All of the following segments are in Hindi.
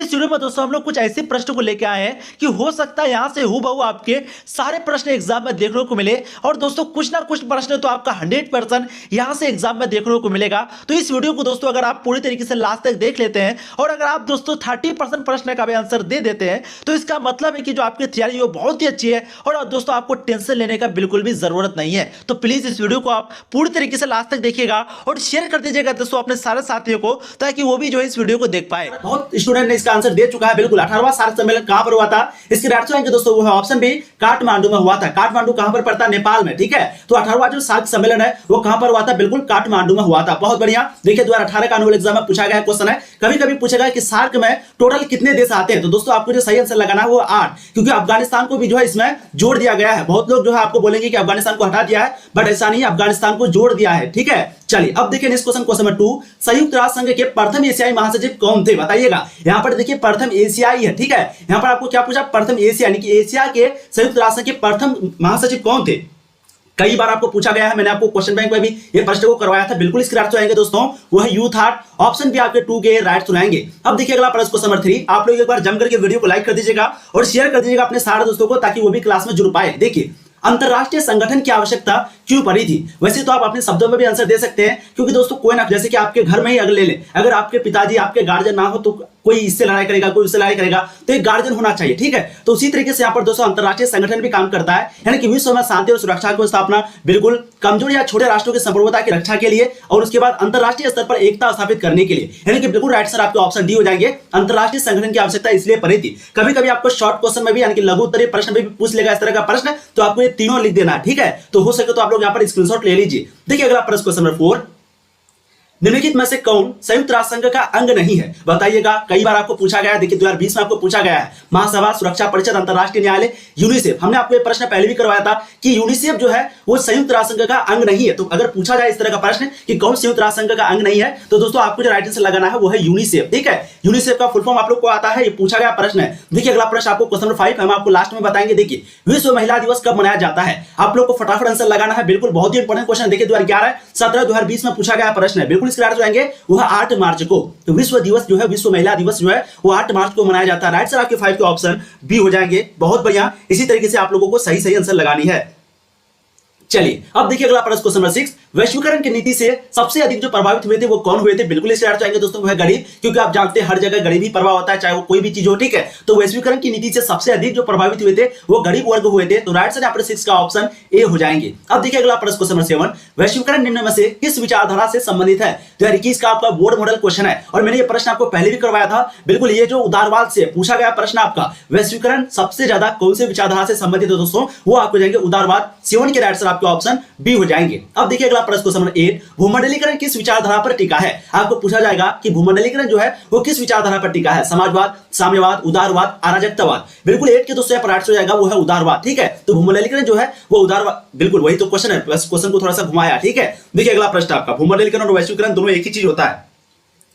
इस वीडियो में दोस्तों हम लोग कुछ ऐसे प्रश्न को लेकर आए हैं कि हो सकता है यहां से हूबहू आपके सारे प्रश्न एग्जाम में देखने को मिले। और दोस्तों कुछ ना कुछ प्रश्न तो आपका 100% यहां से एग्जाम में देखने को मिलेगा। तो इस वीडियो को दोस्तों अगर आप पूरी तरीके से लास्ट तक देख लेते हैं और अगर आप दोस्तों 30% प्रश्न का भी आंसर दे देते हैं तो इसका मतलब है कि जो आपकी तैयारी है वो बहुत ही अच्छी है और दोस्तों आपको टेंशन लेने का बिल्कुल भी जरूरत नहीं है। तो प्लीज इस वीडियो को आप पूरी तरीके से लास्ट तक देखिएगा और शेयर कर दीजिएगा दोस्तों अपने सारे साथियों को, ताकि वो भी जो है इस वीडियो को देख पाए। बहुत स्टूडेंट ने इसका आंसर दे चुका है। बिल्कुल 18वां सार्क सम्मेलन कहां पर हुआ था, इसके राइट आंसर दोस्तों वो है ऑप्शन बी, काठमांडू में हुआ था। काठमांडू कहां पर पड़ता है, नेपाल में। ठीक है, तो 18वां जो सार्क सम्मेलन है वो कहां पर हुआ था, बिल्कुल काठमांडू में हुआ था। बहुत बढ़िया। देखिए 2018 का एनुअल एग्जाम में पूछा गया क्वेश्चन है, कभी कभी पूछेगा कि सार्क में टोटल कितने देश आते हैं। तो दोस्तों आपको जो सही आंसर लगाना है वो 8, क्योंकि अफगानिस्तान को भी जो है इसमें जोड़ दिया गया है। बहुत लोग जो है आपको बोलेंगे कि अफगानिस्तान को हटा दिया है, बट ऐसा नहीं है, अफगानिस्तान को जोड़ दिया है। ठीक है, चलिए अब देखिए नेक्स्ट क्वेश्चन नंबर 2, संयुक्त राष्ट्र संघ के प्रथम एशियाई महासचिव कौन थे, बताइएगा। यहां पर देखिए प्रथम एशियाई है। ठीक है, यहां पर आपको क्या पूछा, प्रथम एशिया यानी कि एशिया के संयुक्त राष्ट्र के प्रथम महासचिव कौन थे। कई बार आपको पूछा गया है, मैंने आपको क्वेश्चन बैंक में भी ये प्रश्न को करवाया था। बिल्कुल इसके राइट आएंगे दोस्तों वो है यू थॉट, ऑप्शन भी आपके 2 के राइट सुनाएंगे। अब देखिए अगला प्रश्न क्वेश्चन नंबर 3, आप लोग एक बार जम करके वीडियो को लाइक कर दीजिएगा और शेयर कर दीजिएगा अपने सारे दोस्तों को, ताकि वो भी क्लास में जुड़ पाए। देखिए अंतरराष्ट्रीय संगठन की आवश्यकता क्यों पड़ी थी। वैसे तो आप अपने शब्दों में भी आंसर दे सकते हैं, क्योंकि दोस्तों कोई ना, जैसे कि आपके घर में ही अगर ले लें, अगर आपके पिताजी आपके गार्जियन ना हो तो कोई इससे लड़ाई करेगा, कोई उससे लड़ाई करेगा, तो एक गार्जियन होना चाहिए। ठीक है, तो उसी तरीके से यहाँ पर दोस्तों अंतरराष्ट्रीय संगठन भी काम करता है, यानी कि विश्व में शांति और सुरक्षा की स्थापना, बिल्कुल कमजोर या छोटे राष्ट्रों की संप्रभुता की रक्षा के लिए, और उसके बाद अंतरराष्ट्रीय स्तर पर एकता स्थापित करने के लिए। यानी कि बिल्कुल राइट सर आपके ऑप्शन डी हो जाएंगे। अंतरराष्ट्रीय संगठन की आवश्यकता इसलिए पड़ी थी। कभी कभी आपको शॉर्ट क्वेश्चन में भी यानी कि लघु उत्तरीय प्रश्न में भी पूछ लेगा इस तरह का प्रश्न, तो आपको ये तीनों लिख देना है। ठीक है, तो हो सके तो आप लोग यहाँ पर स्क्रीनशॉट ले लीजिए। देखिए अगला प्रश्न क्वेश्चन नंबर 4, निम्नलिखित में से कौन संयुक्त राष्ट्र संघ का अंग नहीं है, बताइएगा। कई बार आपको पूछा गया है, देखिए 2020 में आपको पूछा गया है, महासभा, सुरक्षा परिषद, अंतरराष्ट्रीय न्यायालय, यूनिसेफ। हमने आपको ये प्रश्न पहले भी करवाया था कि यूनिसेफ जो है वो संयुक्त राष्ट्र संघ का अंग नहीं है। तो अगर पूछा जाए इस तरह का प्रश्न कि कौन संयुक्त राष्ट्र संघ का अंग नहीं है, तो दोस्तों आपको जो राइट आंसर लगाना है वो है यूनिसेफ। ठीक है, यूनिसेफ का फुल फॉर्म आप लोग को आता है, ये पूछा गया प्रश्न है। देखिए अगला प्रश्न आपको क्वेश्चन नंबर 5 हम आपको लास्ट में बताएंगे। देखिए विश्व महिला दिवस कब मनाया जाता है, आप लोग को फटाफट आंसर लगाना है। बिल्कुल बहुत ही इंपॉर्टेंट क्वेश्चन है। देखिए 2011, 17, 2020 में पूछा गया प्रश्न है। बिल्कुल इसके राइट जाएंगे वो 8 मार्च को। तो विश्व दिवस जो है, विश्व महिला दिवस जो है वो 8 मार्च को मनाया जाता है। राइट सर आपके 5 के ऑप्शन बी हो जाएंगे। बहुत बढ़िया, इसी तरीके से आप लोगों को सही सही आंसर लगानी है। चलिए अब देखिए अगला प्रश्न क्वेश्चन नंबर 6, वैश्वीकरण की नीति से सबसे अधिक जो प्रभावित हुए थे वो कौन हुए थे। बिल्कुल इस राइट जाएंगे दोस्तों वो है गरीब, क्योंकि आप जानते हैं हर जगह गरीबी प्रभाव होता है, चाहे वो कोई भी चीज हो। ठीक है, तो वैश्वीकरण की नीति से सबसे अधिक जो प्रभावित हुए थे वो गरीब वर्ग हुए थे। तो राइट साइड यहाँ पर 6 का ऑप्शन ए हो जाएंगे। अब देखिए अगला प्रश्न क्वेश्चन नंबर 7, वैश्वीकरण निम्न में से किस विचारधारा से संबंधित है। 2021 का आपका बोर्ड मॉडल क्वेश्चन है और मैंने ये प्रश्न आपको पहले भी करवाया था। बिल्कुल ये जो उदारवाद से पूछा गया प्रश्न आपका, वैश्वीकरण सबसे ज्यादा कौन से विचारधारा से संबंधित है दोस्तों, वो आपको जाएंगे उदारवाद। 7 के राइट सर आपके ऑप्शन बी हो जाएंगे। अब देखिए अगला प्रश्न क्वेश्चन नंबर 8, भूमंडलीकरण किस विचारधारा पर टिका है। आपको पूछा जाएगा कि भूमंडलीकरण जो है वो किस विचारधारा पर टिका है, समाजवाद, साम्यवाद, उदारवाद, अराजकतावाद। बिल्कुल 8 के दोस्तों यहाँ पर राइट हो जाएगा वो है उदारवाद। ठीक है, तो भूमंडलीकरण जो है वो उदारवाद, बिल्कुल वही तो क्वेश्चन है, बस क्वेश्चन को थोड़ा सा घुमाया। ठीक है, देखिए अगला प्रश्न आपका, भूमंडलीकरण और वैश्वीकरण दोनों एक ही चीज होता है।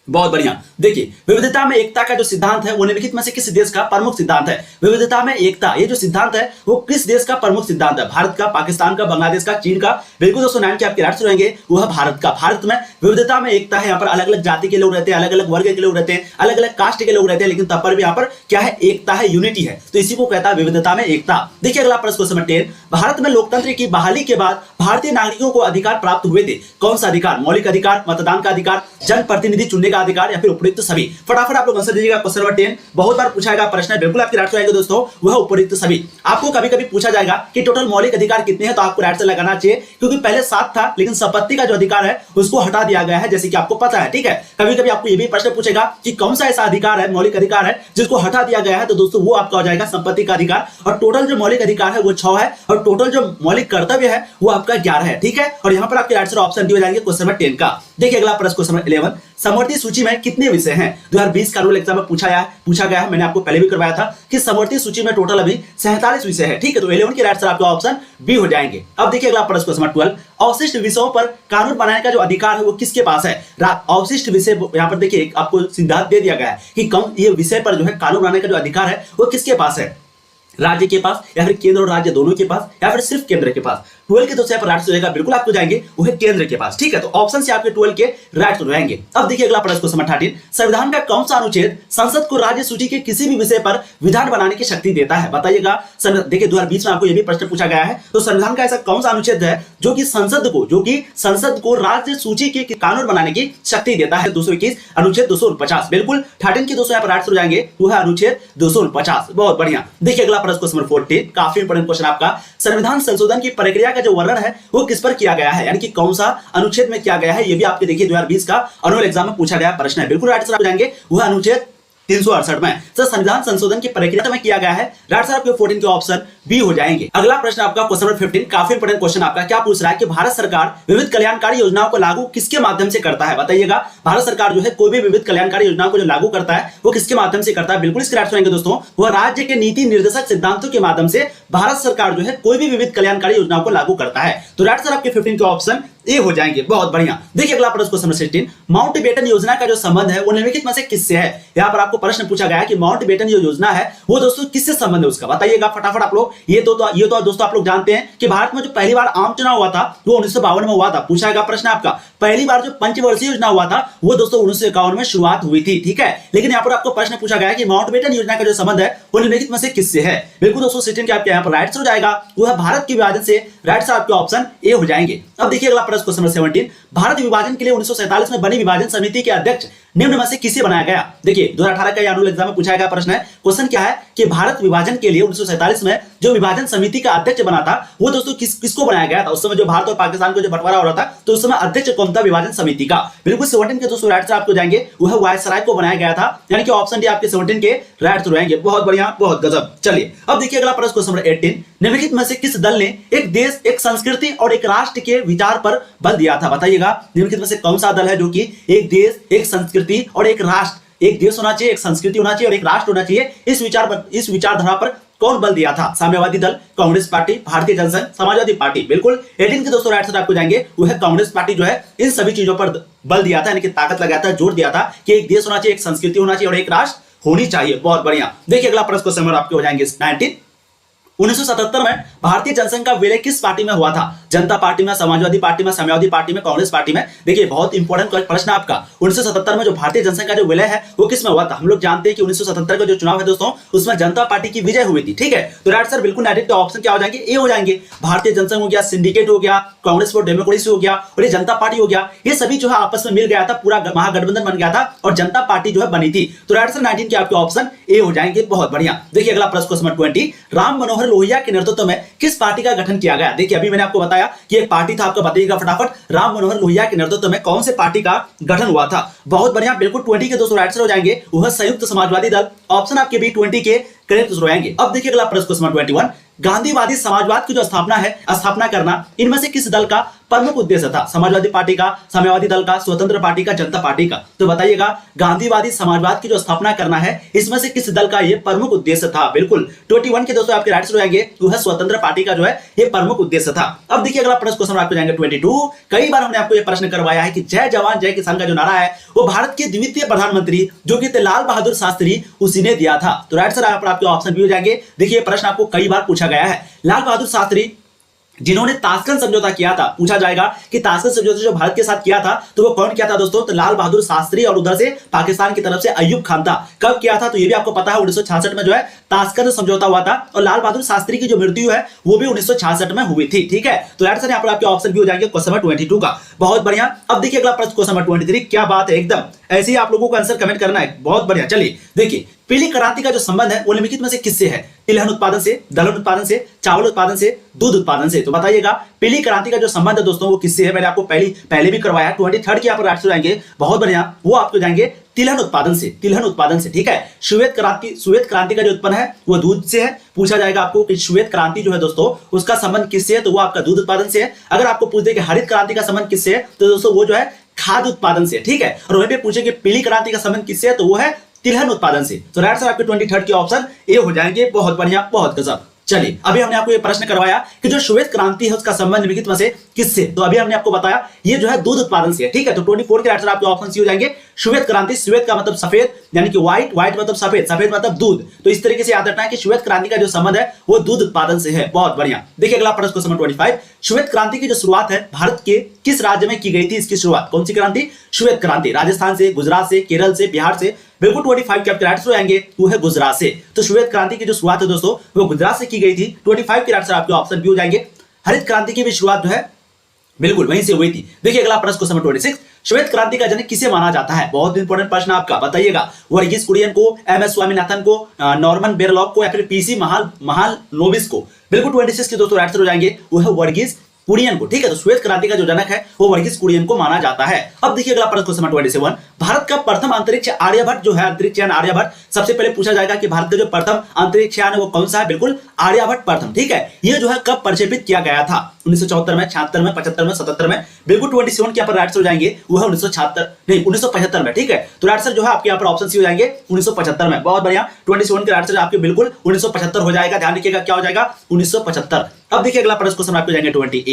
बहुत बढ़िया। देखिए विविधता में एकता का जो सिद्धांत है वो निम्नलिखित में से किस देश का प्रमुख सिद्धांत है। विविधता में एकता ये जो सिद्धांत है वो किस देश का प्रमुख सिद्धांत है, भारत का, पाकिस्तान का, बांग्लादेश का, चीन का। बिल्कुल दोस्तों 9 के आपके राइट रहेंगे वो है भारत का। भारत में विविधता में एकता है, यहाँ पर अलग अलग जाति के लोग रहते हैं, अलग अलग वर्ग के लोग रहते हैं, अलग अलग कास्ट के लोग रहते हैं, लेकिन तब पर भी यहाँ पर क्या है, एकता है, यूनिटी है। तो इसी को कहता है विविधता में एकता। देखिए अगला प्रश्न क्वेश्चन नंबर 10, भारत में लोकतंत्र की बहाली के बाद भारतीय नागरिकों को अधिकार प्राप्त हुए थे। कौन सा अधिकार, मौलिक अधिकार, मतदान का अधिकार, जनप्रतिनिधि चुनने का अधिकार, या फिर उपयुक्त सभी। फटाफट आप लोग आंसर दीजिएगा। क्वेश्चन नंबर 10 बहुत बार पूछा गया प्रश्न है, बिल्कुल आपके राइट आएगा दोस्तों वह उपयुक्त सभी। आपको कभी कभी पूछा जाएगा कि टोटल मौलिक अधिकार कितने हैं, तो आपको राइट से लगाना चाहिए, क्योंकि पहले 7 था, लेकिन संपत्ति का जो अधिकार है उसको हटा दिया गया है, जैसे कि आपको पता है। ठीक है, कभी कभी आपको यह भी प्रश्न पूछेगा कि कौन सा ऐसा अधिकार है, मौलिक अधिकार है जिसको हटा दिया गया है, तो दोस्तों वो आपका हो जाएगा संपत्ति का अधिकार। और टोटल जो मौलिक अधिकार है वो 6 है, और टोटल जो मौलिक कर्तव्य है वो आपका 11 है। ठीक है, और यहाँ पर आपके राइट से ऑप्शन दी हो जाएंगे क्वेश्चन नंबर 10 का। देखिए अगला प्रश्न क्वेश्चन नंबर 11, समवर्ती सूची में कितने विषय हैं। 2020 का रूल एग्जाम में पूछा गया है, मैंने आपको पहले भी करवाया था कि समवर्ती सूची में टोटल अभी 47 विषय है। ठीक है, तो 11 के राइट सर आपका ऑप्शन बी हो जाएंगे। अब देखिए अगला प्रश्न क्वेश्चन नंबर 12, अवशिष्ट विषयों पर कानून बनाने का जो अधिकार है वो किसके पास है। अवशिष्ट विषय यहाँ पर देखिए आपको सिद्धांत दे दिया गया है कि कौन ये विषय पर जो है कानून बनाने का जो अधिकार है वो किसके पास है। राज्य के पास या फिर केंद्र और राज्य दोनों के पास या फिर सिर्फ केंद्र के पास। 12 के दोस्तों राइट रहेगा बिल्कुल आपको जाएंगे वो है केंद्र के पास। ठीक है, तो ऑप्शन से आपके 12 के राइट रहेंगे। अब देखिए अगला प्रश्न क्वेश्चन 13, संविधान का कौन सा अनुच्छेद संसद को राज्य सूची के किसी भी विषय पर विधान बनाने की शक्ति देता है? बताइएगा। देखिए 2020 में आपको यह भी प्रश्न पूछा गया है। तो संविधान का ऐसा कौन सा अनुच्छेद है जो कि संसद को राज्य सूची के कानून बनाने की शक्ति देता है? 221 अनुच्छेद 249 बिल्कुल 13 के दोस्तों यहाँ पर राइट हो जाएंगे वो है अनुच्छेद 249। बहुत बढ़िया। देखिए अगला प्रश्न क्वेश्चन 14, काफी इंपोर्टेंट क्वेश्चन आपका, संविधान संशोधन की प्रक्रिया का जो वर्णन है वो किस पर किया गया है, यानी कि कौन सा अनुच्छेद में किया गया है? ये भी आपके देखिए 2020 का अनुअल एग्जाम में पूछा गया प्रश्न है। बिल्कुल राइट आंसर हो जाएंगे वो है अनुच्छेद 368 में। सर संविधान संशोधन की प्रक्रिया में किया गया है, राइट आंसर आपके 14 के ऑप्शन बी हो जाएंगे। अगला प्रश्न आपका क्वेश्चन नंबर 15, काफी इंपोर्टेंट क्वेश्चन आपका, क्या पूछ रहा है कि भारत सरकार विविध कल्याणकारी योजनाओं को लागू किसके माध्यम से करता है? बताइएगा। भारत सरकार जो है कोई भी विविध कल्याणकारी योजनाओं को जो लागू करता है वो किसके माध्यम से करता है? बिल्कुल इसके राइट होंगे दोस्तों, वह राज्य के नीति निर्देशक सिद्धांतों के माध्यम से भारत सरकार जो है कोई भी विविध कल्याणकारी योजनाओं को लागू करता है। तो राइट आंसर आपके 15 के ऑप्शन ए हो जाएंगे। बहुत बढ़िया। देखिए अगला प्रश्न क्वेश्चन 16, माउंटबेटन योजना का जो संबंध है वो निम्नलिखित में से किससे है? यहाँ पर आपको प्रश्न पूछा गया है कि माउंटबेटन जो योजना है वो दोस्तों किससे संबंध है उसका? बताइएगा फटाफट आप लोग। ये तो दोस्तों आप लोग जानते हैं कि भारत में जो पहली बार आम चुनाव हुआ था वो 1952 में हुआ था। पूछा गया प्रश्न आपका, पहली बार जो पंचवर्षीय योजना हुआ था वो दोस्तों 1951 में शुरुआत हुई थी। ठीक है, लेकिन यहाँ पर आपको प्रश्न पूछा गया है कि माउंटबेटन योजना का जो संबंध है वो निम्नलिखित में से किससे है? बिल्कुल दोस्तों 16 के आपके यहाँ पर राइट हो जाएगा वो है भारत के विभाजन से, राइट आंसर आपके ऑप्शन ए हो जाएंगे। अब देखिए अगला प्रश्न क्वेश्चन 17, भारत विभाजन के लिए 1947 में बनी विभाजन समिति के अध्यक्ष निम्न में से किसे बनाया गया? देखिए 2018 का अनुअल एग्जाम में पूछा गया प्रश्न है। क्वेश्चन क्या है कि भारत विभाजन के लिए 1947 में जो विभाजन समिति का अध्यक्ष बना था वो दोस्तों किसको बनाया गया था? उस समय जो भारत और पाकिस्तान को जो बंटवारा हो रहा था तो उस समय अध्यक्ष कौन था विभाजन समिति का? बिल्कुल 17 के दोस्तों राइट से आपको जाएंगे वो है वायसराय को बनाया गया था, यानी कि ऑप्शन डी आपके 17 के राइट रहेंगे। बहुत बढ़िया, बहुत गजब। चलिए अब देखिए अगला प्रश्न क्वेश्चन नंबर 18, निम्नलिखित में से किस दल ने एक देश, एक संस्कृति और एक राष्ट्र के विचार पर बल दिया था? बताइएगा निम्नलिखित में से कौन सा दल है जो कि एक देश, एक संस्कृति और एक राष्ट्र, एक देश होना चाहिए, एक संस्कृति होना चाहिए और एक राष्ट्र होना चाहिए, इस विचारधारा पर कौन बल दिया था? साम्यवादी दल, कांग्रेस पार्टी, भारतीय जनसंघ, समाजवादी पार्टी। बिल्कुल 18 के दोस्तों राइट आंसर आपको जाएंगे वो है कांग्रेस पार्टी जो है इन सभी चीजों पर बल दिया था, यानी कि ताकत लगाया था, जोर दिया था कि एक देश होना चाहिए, एक संस्कृति होना चाहिए और एक राष्ट्र होनी चाहिए। बहुत बढ़िया। देखिए अगला प्रश्न क्वेश्चन आपके हो जाएंगे 19, 1977 में भारतीय जनसंघ का विलय किस पार्टी में हुआ था? जनता पार्टी में, समाजवादी पार्टी में, साम्यवादी पार्टी में, कांग्रेस पार्टी में? देखिए बहुत इंपॉर्टेंट प्रश्न आपका, 1977 में जो भारतीय जनसंघ का जो विलय है वो किस में हुआ था? हम लोग जानते हैं कि 1977 का जो चुनाव है दोस्तों उसमें जनता पार्टी की विजय हुई थी। ठीक है, तो राइट सर बिल्कुल डायरेक्ट ऑप्शन क्या हो जाएंगे? ए हो जाएंगे। भारतीय जनसंघ हो गया, सिंडिकेट हो गया, कांग्रेस फॉर डेमोक्रेसी हो गया और ये जनता पार्टी हो गया, ये सभी जो है आपस में मिल गया था, पूरा महागठबंधन बन गया था और जनता पार्टी जो है बनी थी। तो राइट सर 19 के आपके ऑप्शन ए हो जाएंगे। बहुत बढ़िया। देखिए अगला प्रश्न क्वेश्चन 20, राम मनोहर लोहिया के नेतृत्व में किस पार्टी का गठन किया गया? देखिए अभी मैंने आपको बताया कि एक पार्टी था, आपको बताइएगा फटाफट, राम मनोहर लोहिया के नेतृत्व में कौन से पार्टी का गठन हुआ था? बहुत बढ़िया। बिल्कुल 20 के दोस्तों राइट आंसर हो जाएंगे वह संयुक्त समाजवादी दल, ऑप्शन आपके भी 20 के करेक्ट हो जाएंगे। अब देखिए अगला प्रश्न क्वेश्चन 21, गांधीवादी समाजवाद की जो स्थापना करना इनमें से किस दल का प्रमुख उद्देश्य था? समाजवादी पार्टी का, साम्यवादी दल का, स्वतंत्र पार्टी का, जनता पार्टी का? तो बताइएगा गांधीवादी समाजवाद की जो स्थापना करना है इसमें से किस दल का ये प्रमुख उद्देश्य था? बिल्कुल 21 के दोस्तों आपके राइट हो जाएंगे वो है स्वतंत्र पार्टी का जो है ये प्रमुख उद्देश्य था। अब देखिए अगला प्रश्न क्वेश्चन आपको जाएंगे 22, कई बार हमने आपको ये प्रश्न करवाया है कि जय जवान जय किसान का जो नारा है वो भारत के द्वितीय प्रधानमंत्री जो कि लाल बहादुर शास्त्री उसी ने दिया था। तो राइट सर आपके ऑप्शन भी हो जाएंगे। देखिए प्रश्न आपको कई बार पूछा गया है, लाल बहादुर शास्त्री जिन्होंने ताशकंद समझौता किया था, पूछा जाएगा कि ताशकंद समझौता जो भारत के साथ किया था तो वो कौन किया था दोस्तों? तो लाल बहादुर शास्त्री और उधर से पाकिस्तान की तरफ से अय्यूब खान था। कब किया था? तो ये भी आपको पता है 1966 में जो है ताशकंद समझौता हुआ था और लाल बहादुर शास्त्री की जो मृत्यु है वो भी 1966 में हुई थी। ठीक है, तो राइट सर यहाँ पर आपके ऑप्शन भी हो जाएंगे क्वेश्चन नंबर 22 का। बहुत बढ़िया। अब देखिए अगला प्रश्न क्वेश्चन नंबर 23, क्या बात है, एकदम ऐसे ही आप लोगों को आंसर कमेंट करना है। बहुत बढ़िया। चलिए देखिए पीली क्रांति का जो संबंध है वो निम्नलिखित में से किससे है? तिलहन उत्पादन से, दलहन उत्पादन से, चावल उत्पादन से, दूध उत्पादन से? तो बताइएगा पीली क्रांति का जो संबंध है दोस्तों वो किससे है? मैंने आपको पहले भी करवाया। 23 की यहाँ पर राइट जाएंगे। बहुत बढ़िया, वो आपको जाएंगे तिलहन उत्पादन से, तिलहन उत्पादन से। ठीक है, श्वेत क्रांति का जो उत्पन्न है वो दूध से है। पूछा जाएगा आपको कि श्वेत क्रांति जो है दोस्तों उसका संबंध किससे है? तो वो आपका दूध उत्पादन से है। अगर आपको पूछ दे कि हरित क्रांति का संबंध किससे है तो दोस्तों वो जो है खाद्य उत्पादन से। ठीक है, और वहीं पे पूछे कि पीली क्रांति का संबंध किससे है तो वो है तिलहन उत्पादन से। तो राइट सर आपके 23 के ऑप्शन ए हो जाएंगे। बहुत बढ़िया, बहुत गजब। चलिए अभी हमने आपको ये प्रश्न करवाया कि जो श्वेत क्रांति है उसका संबंध निम्नलिखित में से किससे? तो अभी हमने आपको बताया ये जो है दूध उत्पादन से है। ठीक है, तो 24 के राइट सर आपके ऑप्शन सी हो जाएंगे श्वेत क्रांति, श्वेत का मतलब सफेद यानी कि व्हाइट, व्हाइट मतलब सफेद, सफेद मतलब दूध। तो इस तरीके से याद रखना है कि श्वेत क्रांति का जो संबंध है वो दूध उत्पादन से है। बहुत बढ़िया। देखिए अगला प्रश्न क्वेश्चन नंबर 25, श्वेत क्रांति की जो शुरुआत है भारत के किस राज्य में की गई थी? इसकी शुरुआत कौन सी क्रांति? श्वेत क्रांति। राजस्थान से, गुजरात से, केरल से, बिहार से? बिल्कुल 25 के आपके राइट आंसर आएंगे वो है गुजरात से। तो श्वेत क्रांति की जो शुरुआत है दोस्तों वो गुजरात से की गई थी। 25 के राइट आंसर आपके ऑप्शन बी हो जाएंगे। हरित क्रांति की भी शुरुआत जो है बिल्कुल वहीं से हुई थी। देखिए अगला प्रश्न क्वेश्चन नंबर 26, श्वेत क्रांति का जनक किसे माना जाता है? बहुत इंपॉर्टेंट प्रश्न आपका, बताइएगा। वर्गीस कुरियन को, एमएस स्वामीनाथन को, नॉर्मन बोरलॉग को या फिर पीसी महालनोबिस को? बिल्कुल 26 के दोस्तों राइट आंसर हो जाएंगे वो है वर्गीस कुरियन को। ठीक है, तो श्वेत क्रांति का जो जनक है वो वर्गीस कुरियन को माना जाता है। अब देखिए अगला प्रश्न क्वेश्चन नंबर 27, भारत का प्रथम अंतरिक्ष आर्यभट्ट जो है, अंतरिक्ष यान आर्यभट्ट, सबसे पहले पूछा जाएगा कि भारत का जो प्रथम अंतरिक्ष यान है वो कौन सा है? बिल्कुल आर्यभट्ट प्रथम। ठीक है, ये जो है कब प्रक्षेपित किया गया था? 1974 में, 76 में, 75 में, 77 में? बिल्कुल 27 के यहाँ पर राइट आंसर हो जाएंगे वो है 1975 में। ठीक है, तो राइट आंसर जो है आपके यहाँ पर ऑप्शन सी हो जाएंगे 1975 में। बहुत बढ़िया, 27 के राइट आंसर आपके बिल्कुल 1975 हो जाएगा। ध्यान रखिएगा क्या हो जाएगा? 1975। अब देखिए अगला प्रश्न क्वेश्चन आपको जाएंगे 28।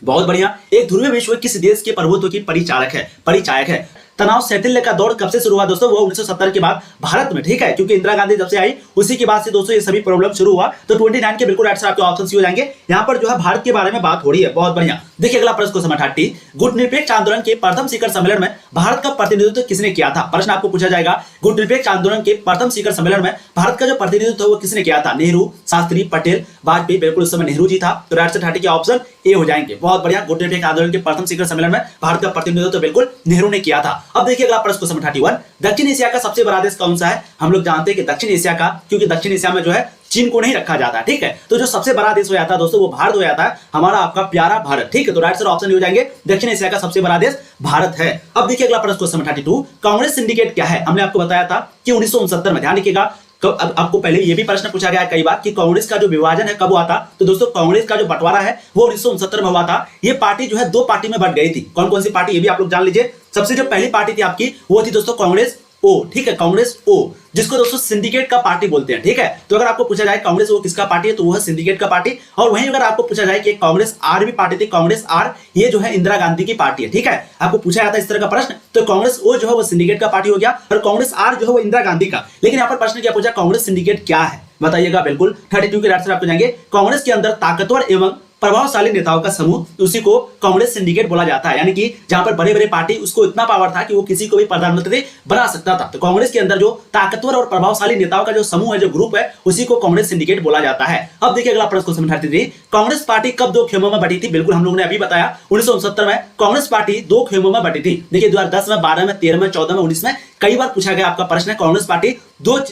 बहुत बढ़िया, एक ध्रुवीय विश्व किस देश के प्रभुत्व की परिचायक है? तनाव शैथिल्य का दौर कब से शुरू हुआ दोस्तों? वो 1970 के बाद भारत में। ठीक है, क्योंकि इंदिरा गांधी जब से आई उसी के बाद से दोस्तों ये सभी प्रॉब्लम शुरू हुआ। तो 29 के बिल्कुल राइट आंसर आपके ऑप्शन सी हो जाएंगे। यहाँ पर जो है भारत के बारे में बात हो रही है। बहुत बढ़िया। देखिए अगला प्रश्न क्वेश्चन 30, गुटनिरपेक्ष आंदोलन के प्रथम शिखर सम्मेलन में भारत का प्रतिनिधित्व किसने किया था? प्रश्न आपको पूछा जाएगा, गुटनिरपेक्ष आंदोलन के प्रथम शिखर सम्मेलन में भारत का जो प्रतिनिधित्व वो किसने किया था? नेहरू, शास्त्री, पटेल, वाजपेयी? बिल्कुल उस समय नेहरू जी था। तो राइट आंसर 30 के ऑप्शन ए हो जाएंगे। बहुत बढ़िया, गुटनिरपेक्ष आंदोलन के प्रथम शिखर सम्मेलन में भारत का प्रतिनिधित्व बिल्कुल नेहरू ने किया था। अब देखिए अगला प्रश्न क्वेश्चन 31, दक्षिण एशिया का सबसे बड़ा देश कौन सा है? हम लोग जानते हैं कि दक्षिण एशिया का, क्योंकि दक्षिण एशिया में जो है चीन को नहीं रखा जाता। ठीक है, तो जो सबसे बड़ा देश हो जाता है दोस्तों वो भारत हो जाता है, हमारा आपका प्यारा भारत। ठीक है, तो राइट आंसर ऑप्शन हो जाएंगे दक्षिण एशिया का सबसे बड़ा देश भारत है। अब देखिए अगला प्रश्न क्वेश्चन 32, कांग्रेस सिंडिकेट क्या है? हमने आपको बताया था कि 1969 में। ध्यान रखिएगा, अब आपको पहले ये भी प्रश्न पूछा गया कई बार कि कांग्रेस का जो विभाजन है कब हुआ था? तो दोस्तों कांग्रेस का जो बंटवारा है वो 1969 में हुआ था। ये पार्टी जो है दो पार्टी में बंट गई थी। कौन कौन सी पार्टी ये भी आप लोग जान लीजिए। सबसे जो पहली पार्टी थी आपकी वो थी दोस्तों कांग्रेस ओ। ठीक है, कांग्रेस ओ, जिसको दोस्तों सिंडिकेट का पार्टी बोलते हैं। ठीक है, तो अगर आपको पूछा जाए कांग्रेस ओ किसका पार्टी है तो वो है सिंडिकेट का पार्टी। और वहीं अगर आपको पूछा जाए कि कांग्रेस आर भी पार्टी थी, कांग्रेस आर, ये जो है इंदिरा गांधी की पार्टी है। ठीक है, आपको पूछा जाता है इस तरह का प्रश्न, तो कांग्रेस ओ जो है वो सिंडिकेट का पार्टी हो गया और कांग्रेस आर जो है वो इंदिरा गांधी का। लेकिन यहाँ पर प्रश्न क्या पूछा, कांग्रेस सिंडिकेट क्या है? बताइएगा। बिल्कुल 32 के राइट आंसर आपको जाएंगे, कांग्रेस के अंदर ताकतवर एवं प्रभावशाली नेताओं का समूह, उसी को कांग्रेस सिंडिकेट बोला जाता है। यानी कि जहां पर बड़े बड़े पार्टी उसको इतना पावर था कि वो किसी को भी प्रधानमंत्री बना सकता था। तो कांग्रेस के अंदर जो ताकतवर और प्रभावशाली नेताओं का जो समूह है, जो ग्रुप है, उसी को कांग्रेस सिंडिकेट बोला जाता है। अब देखिए अगला प्रश्न क्वेश्चन 33, कांग्रेस पार्टी कब दो खेमों में बटी थी? बिल्कुल हम लोगों ने अभी बताया 1969 में कांग्रेस पार्टी दो खेमों में बटी थी। देखिए 2010 में, 12 में, 13 में, 14 में, 19 में कई बार पूछा गया आपका प्रश्न है कांग्रेस पार्टी दो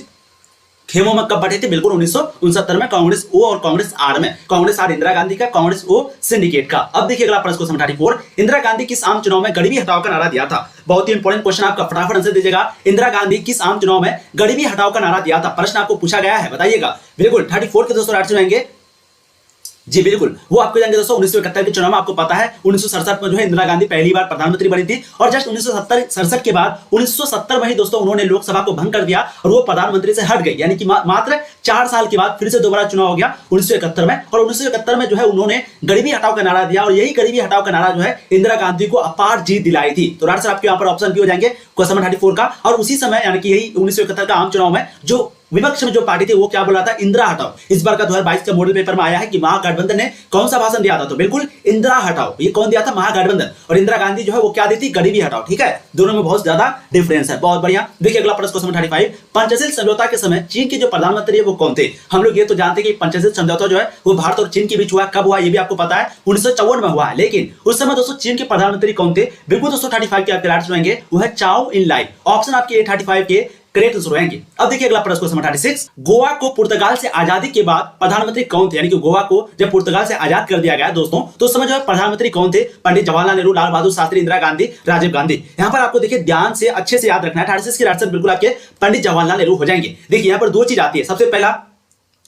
खेमों में कब बटे थे? बिल्कुल 1969 में, कांग्रेस ओ और कांग्रेस आर में। कांग्रेस आर इंदिरा गांधी का, कांग्रेस ओ सिंडिकेट का। अब देखिए अगला प्रश्न क्वेश्चन 34, इंदिरा गांधी किस आम चुनाव में गरीबी हटाओ का नारा दिया था? बहुत ही इंपॉर्टेंट क्वेश्चन, आपका फटाफट आंसर दीजिएगा। इंदिरा गांधी किस आम चुनाव में गरीबी हटाओ का नारा दिया था? प्रश्न आपको पूछा गया है, बताइएगा। बिल्कुल 34 के दोस्तों राइट आएंगे जी, बिल्कुल वो आपको जानेंगे दोस्तों 1971 के चुनाव में। आपको पता है 1967 में जो है इंदिरा गांधी पहली बार प्रधानमंत्री बनी थी और जस्ट 1967 के बाद 1970 में ही दोस्तों उन्होंने लोकसभा को भंग कर दिया और वो प्रधानमंत्री से हट गई। यानी कि मात्र 4 साल के बाद फिर से दोबारा चुनाव हो गया 1971 में। और 1971 में जो है उन्होंने गरीबी हटाओ का नारा दिया और यही गरीबी हटाओ का नारा जो है इंदिरा गांधी को अपार जीत दिलाई थी। तो राइट आपके यहाँ पर ऑप्शन भी हो जाएंगे क्वेश्चन नंबर 34 का। और उसी समय यानी कि यही 1971 का आम चुनाव में जो विपक्ष में जो पार्टी थी वो क्या बोला था? इंदिरा हटाओ। इस बार का 2022 का मॉडल पेपर में आया है कि महागठबंधन ने कौन सा भाषण दिया था? तो बिल्कुल इंदिरा हटाओ। ये कौन दिया था? महागठबंधन। और इंदिरा गांधी जो है वो क्या दी थी? गरीबी हटाओ। ठीक है, दोनों में बहुत ज्यादा डिफरेंस है। बहुत बढ़िया। देखिए अगला प्रश्न क्वेश्चन 35, पंचशील समझौता के समय चीन के जो प्रधानमंत्री है वो कौन थे? हम लोग ये तो जानते हैं कि पंचशील समझौता जो है वो भारत और चीन के बीच हुआ। कब हुआ ये भी आपको पता है, 1954 में हुआ है। लेकिन उस समय दोस्तों चीन के प्रधानमंत्री कौन थे? बिल्कुल दोस्तों 35 के आपके राइट सुनेंगे वो है चाओ इन लाई। ऑप्शन आपके 35 के करेक्ट आंसर रहेंगे। अब देखिए अगला प्रश्न क्वेश्चन 36, गोवा को पुर्तगाल से आजादी के बाद प्रधानमंत्री कौन थे? यानी कि गोवा को जब पुर्तगाल से आजाद कर दिया गया दोस्तों तो उस समय जो है प्रधानमंत्री कौन थे? पंडित जवाहरलाल नेहरू, लाल बहादुर शास्त्री, इंदिरा गांधी, राजीव गांधी। यहां पर आपको देखिए ध्यान से अच्छे से याद रखना है। 38 के राइट आंसर बिल्कुल आपके पंडित जवाहरलाल नेहरू हो जाएंगे। देखिए यहां पर दो चीज आती है। सबसे पहला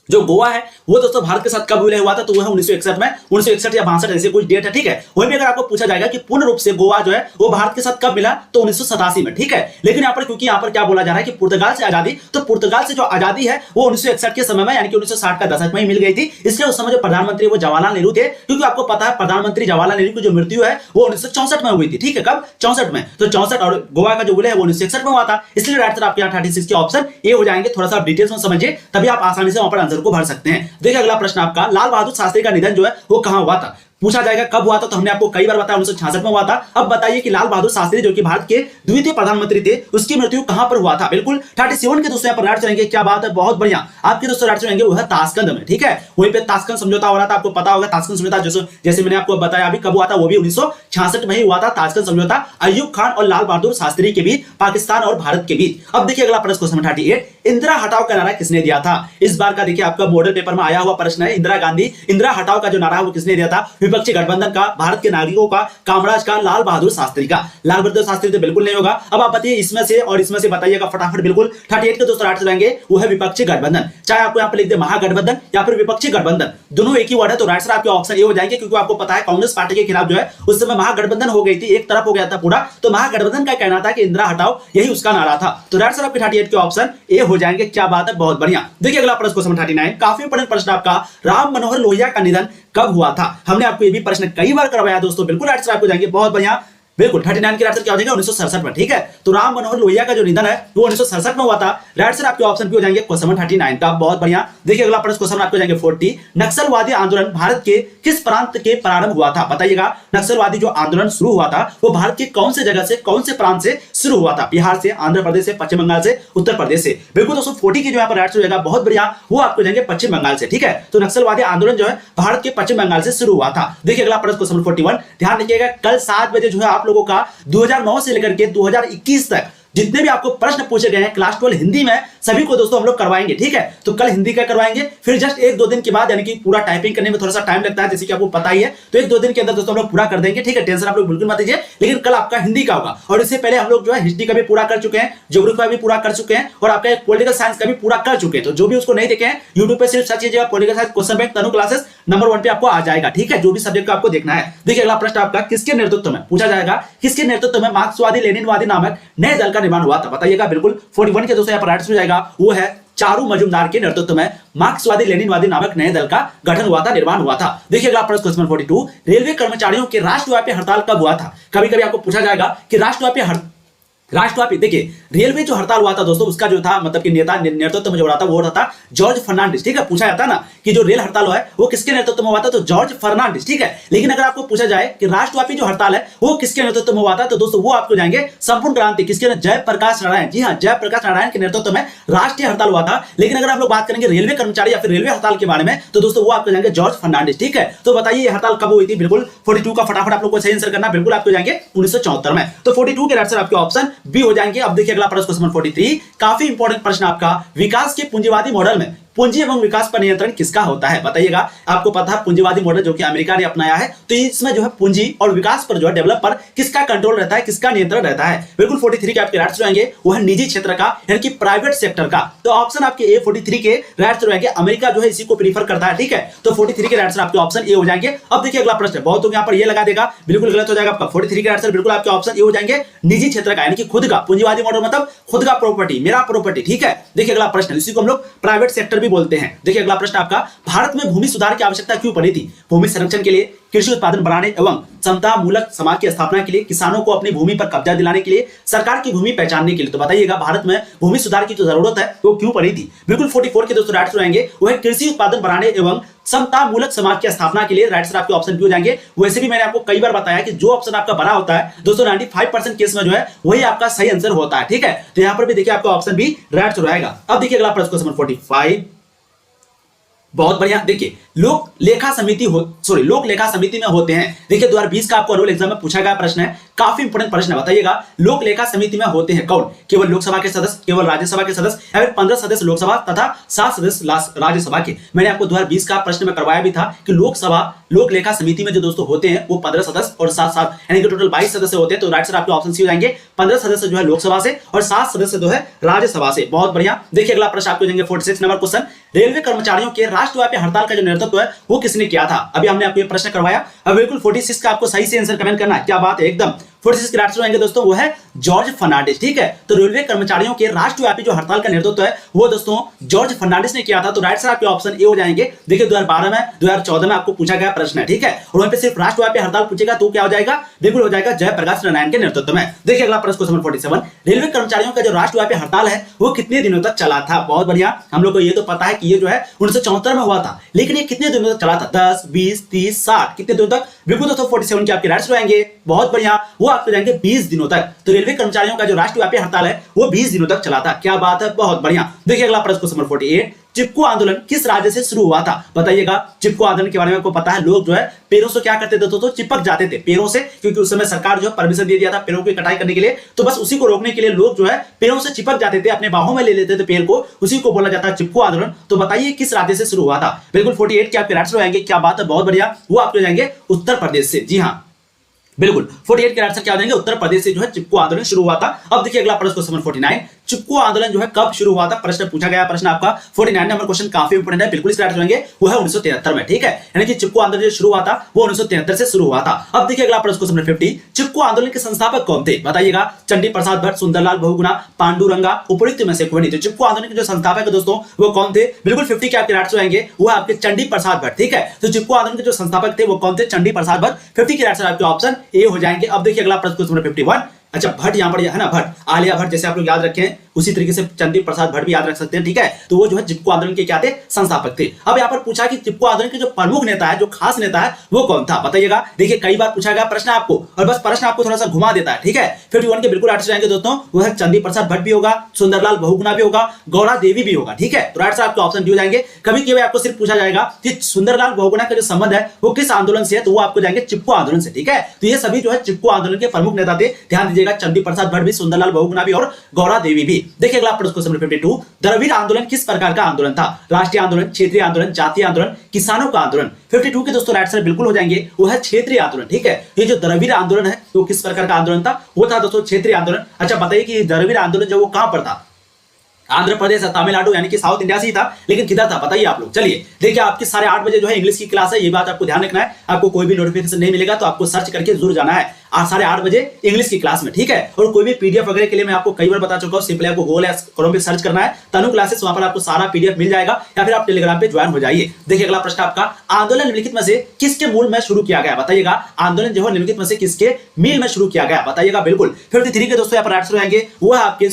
जो गोवा है वो दोस्तों भारत के साथ कब विलय हुआ था, तो वो है 1961 में, 1961 या 62 ऐसे कुछ डेट है, ठीक है। वहीं पे अगर आपको पूछा जाएगा कि पूर्ण रूप से गोवा जो है वो भारत के साथ कब मिला, तो 1987 में, ठीक है। लेकिन यहाँ पर क्योंकि यहाँ पर क्या बोला जा रहा है कि पुर्तगाल से आजादी, तो पुर्तगाल से जो आजादी है वो 1961 के समय में यानी कि 1960 का दशक में ही मिल गई थी। इसलिए उस समय जो प्रधानमंत्री वो जवाहरलाल नेहरू थे, क्योंकि आपको पता है प्रधानमंत्री जवाहरलाल नेहरू की जो मृत्यु है वो 1964 में हुई थी, ठीक है। कब? 64 में। तो 64 और गोवा का जो विलय है वो 1961 में हुआ था। इसलिए राइट आंसर आपके यहाँ 36 के ऑप्शन ए हो जाएंगे। थोड़ा सा आप डिटेल्स में समझिए तभी आप आसानी से वहां पर आंसर को भर सकते हैं। देखिए अगला प्रश्न आपका, लाल बहादुर शास्त्री का निधन जो है वो कहां हुआ था। पूछा जाएगा कब हुआ था, तो हमने आपको कई बार बताया 1966 में हुआ था। अब बताइए कि लाल बहादुर शास्त्री जो कि भारत के द्वितीय प्रधानमंत्री थे, उसकी मृत्यु कहां पर हुआ था। बिल्कुल 37 के दोस्तों यहाँ पर राइट चलेंगे। क्या बात है, बहुत बढ़िया। आपके दोस्तों राइट चलेंगे वो है ताशकंद में, ठीक है। वहीं पे ताशकंद समझौता हो रहा था, आपको पता होगा। ताशकंद समझौता जैसे मैंने आपको बताया अभी कब हुआ था, वो भी 1966 में ही हुआ था। ताशकंद समझौता अय्यूब खान और लाल बहादुर शास्त्री के बीच, पाकिस्तान और भारत के बीच। अब देखिए अगला प्रश्न क्वेश्चन 38, इंदिरा हटाओ का नारा किसने दिया था। इस बार का देखिए आपका मॉडल पेपर में आया हुआ प्रश्न है। इंदिरा गांधी इंदिरा हटाओ का जो नारा है वो किसने दिया था। विपक्षी गठबंधन का, भारत के नागरिकों का, कामराज का, लाल बहादुर शास्त्री का। लाल बहादुर शास्त्री तो बिल्कुल नहीं होगा। अब आप बताइए इसमें से और इसमें से बताइएगा फटाफट। बिल्कुल 38 के दोस्तों राइट चलेंगे वो है विपक्षी गठबंधन। चाहे आपको यहाँ पर लिख दे महागठबंधन या फिर विपक्षी गठबंधन, दोनों एक ही वर्ड है, तो राइट आपके ऑप्शन ए हो जाएंगे। क्योंकि आपको पता है कांग्रेस पार्टी के खिलाफ जो है उस समय महागठबंधन हो गई थी, एक तरफ हो गया था पूरा। तो महागठबंधन का कहना था कि इंदिरा हटाओ, यही उसका नारा था। तो राइट आपके 38 के ऑप्शन ए हो जाएंगे। क्या बात है, बहुत बढ़िया। देखिए अगला प्रश्न क्वेश्चन 39, काफी इंपॉर्टेंट प्रश्न आपका, राम मनोहर लोहिया का निधन कब हुआ था। हमने आपको ये भी प्रश्न कई बार करवाया दोस्तों। बिल्कुल राइट आपको जाएंगे, बहुत बढ़िया। बिल्कुल 39 के आंसर क्या हो जाएगा 1967 में, ठीक है। तो राम मनोहर लोहिया का जो निधन है वो 1967 में हुआ था। राइट आंसर आपके ऑप्शन भी हो जाएंगे क्वेश्चन 39 का, बहुत बढ़िया। देखिए अगला प्रश्न क्वेश्चन आपको जाएंगे 40, नक्सलवादी आंदोलन भारत के किस प्रांत के प्रारंभ हुआ था। बताइएगा नक्सलवादी जो आंदोलन शुरू हुआ था वो भारत के कौन से जगह से, कौन से प्रांत से शुरू हुआ था। बिहार से, आंध्र प्रदेश से, पश्चिम बंगाल से, उत्तर प्रदेश से। बिल्कुल दोस्तों 40 की जो यहाँ पर राइट हो जाएगा, बहुत बढ़िया, वो आपको जाएंगे पश्चिम बंगाल से, ठीक है। तो नक्सलवादी आंदोलन जो है भारत के पश्चिम बंगाल से शुरू हुआ था। देखिए अगला प्रश्न क्वेश्चन 41, ध्यान रखिएगा कल 7 बजे जो है आप लोगों का 2009 से लेकर के 2021 तक जितने भी आपको प्रश्न पूछे गए हैं क्लास 12 हिंदी में, सभी को दोस्तों हम लोग करवाएंगे, ठीक है। तो कल हिंदी का करवाएंगे, फिर जस्ट 1-2 दिन के बाद, यानी कि पूरा टाइपिंग करने में थोड़ा सा टाइम लगता है जैसे कि आपको पता ही है, तो 1-2 दिन के अंदर दोस्तों हम लोग पूरा कर देंगे, ठीक है। टेंशन आप लोग बिल्कुल मत लीजिए। लेकिन कल आपका हिंदी का होगा, और इससे पहले हम लोग जो है हिस्ट्री का भी पूरा कर चुके हैं, ज्योग्राफी का भी पूरा कर चुके हैं, और आपका एक पॉलिटिकल साइंस का भी पूरा कर चुके हैं। तो जो भी उसको नहीं देखे हैं यूट्यूब पे सिर्फ सर्च कीजिएगा पॉलिटिकल साइंस क्वेश्चन बैंक तनु क्लासेस, नंबर 1 पे आपको आ जाएगा, ठीक है। जो भी सब्जेक्ट का आपको देखना है। देखिए अगला प्रश्न आपका, किसके नेतृत्व में पूछा जाएगा, किसके नेतृत्व में मार्क्सवादी लेनिनवादी नामक नए दल का निर्माण हुआ था। बताइएगा। बिल्कुल 41 के दोस्तों यहाँ पर राइट हो जाएगा, वो है चारू मजुमदार के नेतृत्व में मार्क्सवादी लेनिनवादी नामक नए दल का गठन हुआ था, निर्माण हुआ था। देखिए अगला प्रश्न क्वेश्चन 42, रेलवे कर्मचारियों के राष्ट्रव्यापी हड़ताल कब हुआ था। कभी कभी आपको पूछा जाएगा कि राष्ट्रव्यापी देखिए रेलवे जो हड़ताल हुआ था दोस्तों, उसका जो था मतलब कि नेता नेतृत्व में जो रहा था वो रहा था जॉर्ज फर्नांडिस, ठीक है। पूछा जाता ना कि जो रेल हड़ताल हुआ है वो किसके नेतृत्व में हुआ था, तो जॉर्ज फर्नांडिस, ठीक है। लेकिन अगर आपको पूछा जाए कि राष्ट्रव्यापी जो हड़ताल है वो किसके नेतृत्व में हुआ था, तो दोस्तों वो आपको जाएंगे संपूर्ण क्रांति, किसके, जयप्रकाश नारायण, जी हाँ, जयप्रकाश नारायण के नेतृत्व में राष्ट्रीय हड़ताल हुआ था। लेकिन अगर आप लोग बात करेंगे रेलवे कर्मचारी या फिर रेलवे हड़ताल के बारे में, तो दोस्तों वो आपको जाएंगे जॉर्ज फर्नांडिस, ठीक है। तो बताइए ये हड़ताल कब हुई थी। बिल्कुल 42 का फटाफट आप लोग को सही आंसर करना, बिल्कुल आपको जाएंगे 1974 में। तो 42 के आंसर आपके ऑप्शन बी हो जाएंगे। अब देखिए अगला प्रश्न क्वेश्चन 43, काफी इंपॉर्टेंट प्रश्न आपका, विकास के पूंजीवादी मॉडल में पूंजी एवं विकास पर नियंत्रण किसका होता है। बताइएगा। आपको पता है पूंजीवादी मॉडल जो कि अमेरिका ने अपनाया है, तो इसमें जो है पूंजी और विकास पर जो है डेवलप पर किसका कंट्रोल रहता है, किसका नियंत्रण रहता है। बिल्कुल 43 के आपके राइट रहेंगे वो है निजी क्षेत्र का, यानी कि प्राइवेट सेक्टर का। तो ऑप्शन आपके ए 43 के राइट रहेंगे, अमेरिका जो है इसी को प्रीफर करता है, ठीक है। तो 43 के राइट आपके ऑप्शन ए हो जाएंगे। अब देखिए अगला प्रश्न, बहुत लोग यहाँ पर ये लगा देगा, बिल्कुल गलत हो जाएगा आपका। 43 के आंसर बिल्कुल आपके ऑप्शन ए हो जाएंगे, निजी क्षेत्र का, यानी कि खुद का। पूंजीवादी मॉडल मतलब खुद का प्रॉपर्टी, मेरा प्रॉपर्टी, ठीक है। देखिए अगला प्रश्न, इसी को हम लोग प्राइवेट सेक्टर भी बोलते हैं। देखिए अगला प्रश्न आपका, भारत में भूमि सुधार की आवश्यकता क्यों पड़ी थी। भूमि संरक्षण के लिए, कृषि उत्पादन बढ़ाने एवं समता मूलक समाज की स्थापना के लिए, किसानों को अपनी भूमि पर कब्जा दिलाने के लिए, सरकार की भूमि पहचानने के लिए। तो बताइएगा भारत में भूमि सुधार की जो जरूरत है वो क्यों पड़ी थी। बिल्कुल 44 के दोस्तों राइट रहेंगे वो है कृषि उत्पादन बढ़ाने एवं समता मूलक समाज की स्थापना के लिए। राइट आंसर आपके ऑप्शन बी हो जाएंगे। वैसे भी मैंने आपको कई बार बताया कि जो ऑप्शन आपका बड़ा होता है दोस्तों 95% केस में जो है वही आपका सही आंसर होता है, ठीक है। तो यहां पर भी देखिए आपका ऑप्शन बी राइट रहेगा। अब देखिए अगला प्रश्न क्वेश्चन 45, बहुत बढ़िया। देखिए लोक लेखा समिति में होते हैं। देखिए 2020 का आपको एनुअल एग्जाम में पूछा गया प्रश्न है, काफी इंपोर्टेंट प्रश्न है, बताइएगा लोक लेखा समिति में होते हैं कौन? केवल लोकसभा के सदस्य, केवल राज्यसभा के सदस्य, या फिर 15 सदस्य लोकसभा तथा 7 सदस्य राज्यसभा के? मैंने आपको 2020 का प्रश्न में करवाया भी था कि लोकसभा लोक लेखा समिति में जो दोस्तों होते हैं वो 15 सदस्य और 7 यानी कि टोटल 22 सदस्य होते हैं। तो राइट सर आपके ऑप्शन सी हो जाएंगे, 15 सदस्य जो है लोकसभा से और 7 सदस्य जो है राज्यसभा से। बहुत बढ़िया। देखिए अगला प्रश्न आपको देंगे 46 नंबर क्वेश्चन, रेलवे कर्मचारियों के राष्ट्रव्यापी हड़ताल का जो नेतृत्व है वो किसने किया था? अभी हमने आपको ये प्रश्न करवाया। अब बिल्कुल 46 का आपको सही से आंसर कमेंट करना है। क्या बात है, एकदम 46 के राइट आएंगे दोस्तों वो है जॉर्ज फर्नांडिस। ठीक है, तो रेलवे कर्मचारियों के राष्ट्रव्यापी जो हड़ताल का नेतृत्व है वो दोस्तों जॉर्ज फर्नांडिस ने किया था। तो राइट सर आपके ऑप्शन ए हो जाएंगे। देखिए 2012 में 2014 में आपको पूछा गया प्रश्न है, ठीक है, और वहीं पे सिर्फ राष्ट्रव्यापी हड़ताल पूछेगा तो क्या हो जाएगा? बिल्कुल हो जाएगा जयप्रकाश नारायण के नेतृत्व में। देखिए अगला प्रश्न क्वेश्चन 47, रेलवे कर्मचारियों का जो राष्ट्रव्यापी हड़ताल है वो कितने दिनों तक चला था? बहुत बढ़िया, हम लोग को ये तो पता है कि ये जो है 1974 में हुआ था, लेकिन ये कितने दिनों तक चला था? 10, 20, 30, 60 कितने दिनों तक? बिल्कुल दोस्तों 47 के आपके राइट आएंगे। बहुत बढ़िया, वो आपको जाएंगे 20 दिनों तक। तो रेलवे कर्मचारियों का जो राष्ट्रव्यापी हड़ताल है वो 20 दिनों तक चला था। क्या बात है, बहुत बढ़िया। देखिए अगला प्रश्न क्वेश्चन 48, चिपको आंदोलन किस राज्य से शुरू हुआ था? बताइएगा। चिपको आंदोलन के बारे में आपको पता है, लोग जो है पेड़ों से क्या करते थे दोस्तों? चिपक जाते थे पेड़ों से, क्योंकि उस समय सरकार जो है परमिशन दे दिया था पेड़ों की कटाई करने के लिए। तो बस उसी को रोकने के लिए लोग जो है पेड़ों से चिपक जाते थे, अपने बाहों में ले लेते थे पेड़ को, उसी को बोला जाता है चिपको आंदोलन। तो बताइए किस राज्य से शुरू हुआ था? बिल्कुल 48 के आपके राइट आएंगे। क्या बात है, बहुत बढ़िया, वो आपको जाएंगे उत्तर प्रदेश से। जी हाँ, बिल्कुल 48 के आंसर क्या हो जाएंगे? उत्तर प्रदेश से जो है चिपको आंदोलन शुरू हुआ था। अब देखिए अगला प्रश्न क्वेश्चन 49, चिपको आंदोलन जो है कब शुरू हुआ था? प्रश्न पूछा गया प्रश्न आपका 49 नंबर क्वेश्चन काफी इंपोर्टेंट है, बिल्कुल इसका आंसर होंगे वो है 1973 में। ठीक है, यानी कि चिपको आंदोलन जो शुरू हुआ था वो 1973 से शुरू हुआ था। अब देखिए अगला प्रश्न क्वेश्चन 50, चिपको आंदोलन के संस्थापक कौन थे? बताइएगा। चंडी प्रसाद भट्ट, सुंदरलाल बहुगुणा, पांडुरंगा, उपयुक्त में से कोई नहीं। तो चिपको आंदोलन के जो संस्थापक है दोस्तों वो कौन थे? बिल्कुल 50 के आपके राइट आएंगे, वो आपके चंडी प्रसाद भट्ट। ठीक है, तो चिपको आंदोलन के जो संस्थापक थे वो कौन थे? चंडी प्रसाद भट्ट। 50 के राइट आपके ऑप्शन ए हो जाएंगे। अब देखिए अगला प्रश्न क्वेश्चन 51, अच्छा भट्ट यहां पर है ना, भट्ट, आलिया भट्ट जैसे आप लोग याद रखें उसी तरीके से चंडी प्रसाद भट्ट भी याद रख सकते हैं। ठीक है, तो वो जो है चिपको आंदोलन के क्या थे? संस्थापक थे। अब यहां पर पूछा कि चिपको आंदोलन के जो प्रमुख नेता है, जो खास नेता है वो कौन था? बताइएगा। देखिए कई बार पूछा गया प्रश्न आपको और बस प्रश्न आपको थोड़ा सा घुमा देता है। ठीक है, 51 के बिल्कुल राइट आएंगे दोस्तों, वो है चंडी प्रसाद भट्ट भी होगा, सुंदरलाल बहुगुणा भी होगा, गौरा देवी भी होगा। ठीक है, तो राइट आपके ऑप्शन डी हो जाएंगे। कभी कभी आपको सिर्फ पूछा जाएगा कि सुंदरलाल बहुगुणा का जो संबंध है वो किस आंदोलन से है, तो वो आपको जाएंगे चिपको आंदोलन से। ठीक है, तो ये सभी जो है चिपको आंदोलन के प्रमुख नेता थे। ध्यान दीजिएगा, चंडी प्रसाद भट्ट भी, सुंदरलाल बहुगुणा भी और गौरा देवी भी। देखिए अगला प्रश्न क्वेश्चन 52, द्रविड़ आंदोलन किस प्रकार का आंदोलन था? राष्ट्रीय आंदोलन, क्षेत्रीय आंदोलन, जातीय आंदोलन, किसानों का आंदोलन? 52 के दोस्तों राइट आंसर बिल्कुल हो जाएंगे, वो है क्षेत्रीय आंदोलन। ठीक है, ये जो द्रविड़ आंदोलन है तो किस प्रकार का आंदोलन था? वो था दोस्तों क्षेत्रीय आंदोलन। अच्छा बताइए कि द्रविड़ आंदोलन जो वो कहां पर था? आंध्र प्रदेश, तमिलनाडु यानी कि साउथ इंडिया से ही था, लेकिन किधर था बताइए आप लोग। चलिए देखिए, आपकी 8:30 बजे जो है इंग्लिश की क्लास है, ये बात आपको ध्यान रखना है। आपको कोई भी नोटिफिकेशन नहीं मिलेगा तो आपको सर्च करके जरूर जाना है 8:30 बजे इंग्लिश की क्लास में। ठीक है, और कोई भी पीडीएफ वगैरह के लिए मैं आपको कई बार बता चुका हूं, सिंपली आपको गूगल या क्रोम पे सर्च करना है तनु क्लासेस, वहां पर आपको सारा पीडीएफ मिल जाएगा, या फिर आप टेलीग्राम पे ज्वाइन हो जाइए। देखिए अगला प्रश्न आपका, आंदोलन निम्नलिखित में से किसके मूल में शुरू किया गया? बताइएगा। आंदोलन जो है निम्नलिखित में से किसके मील में शुरू किया गया? बताइएगा। बिल्कुल 53 के दोस्तों यहाँ पर राइट आएंगे, वो है आपके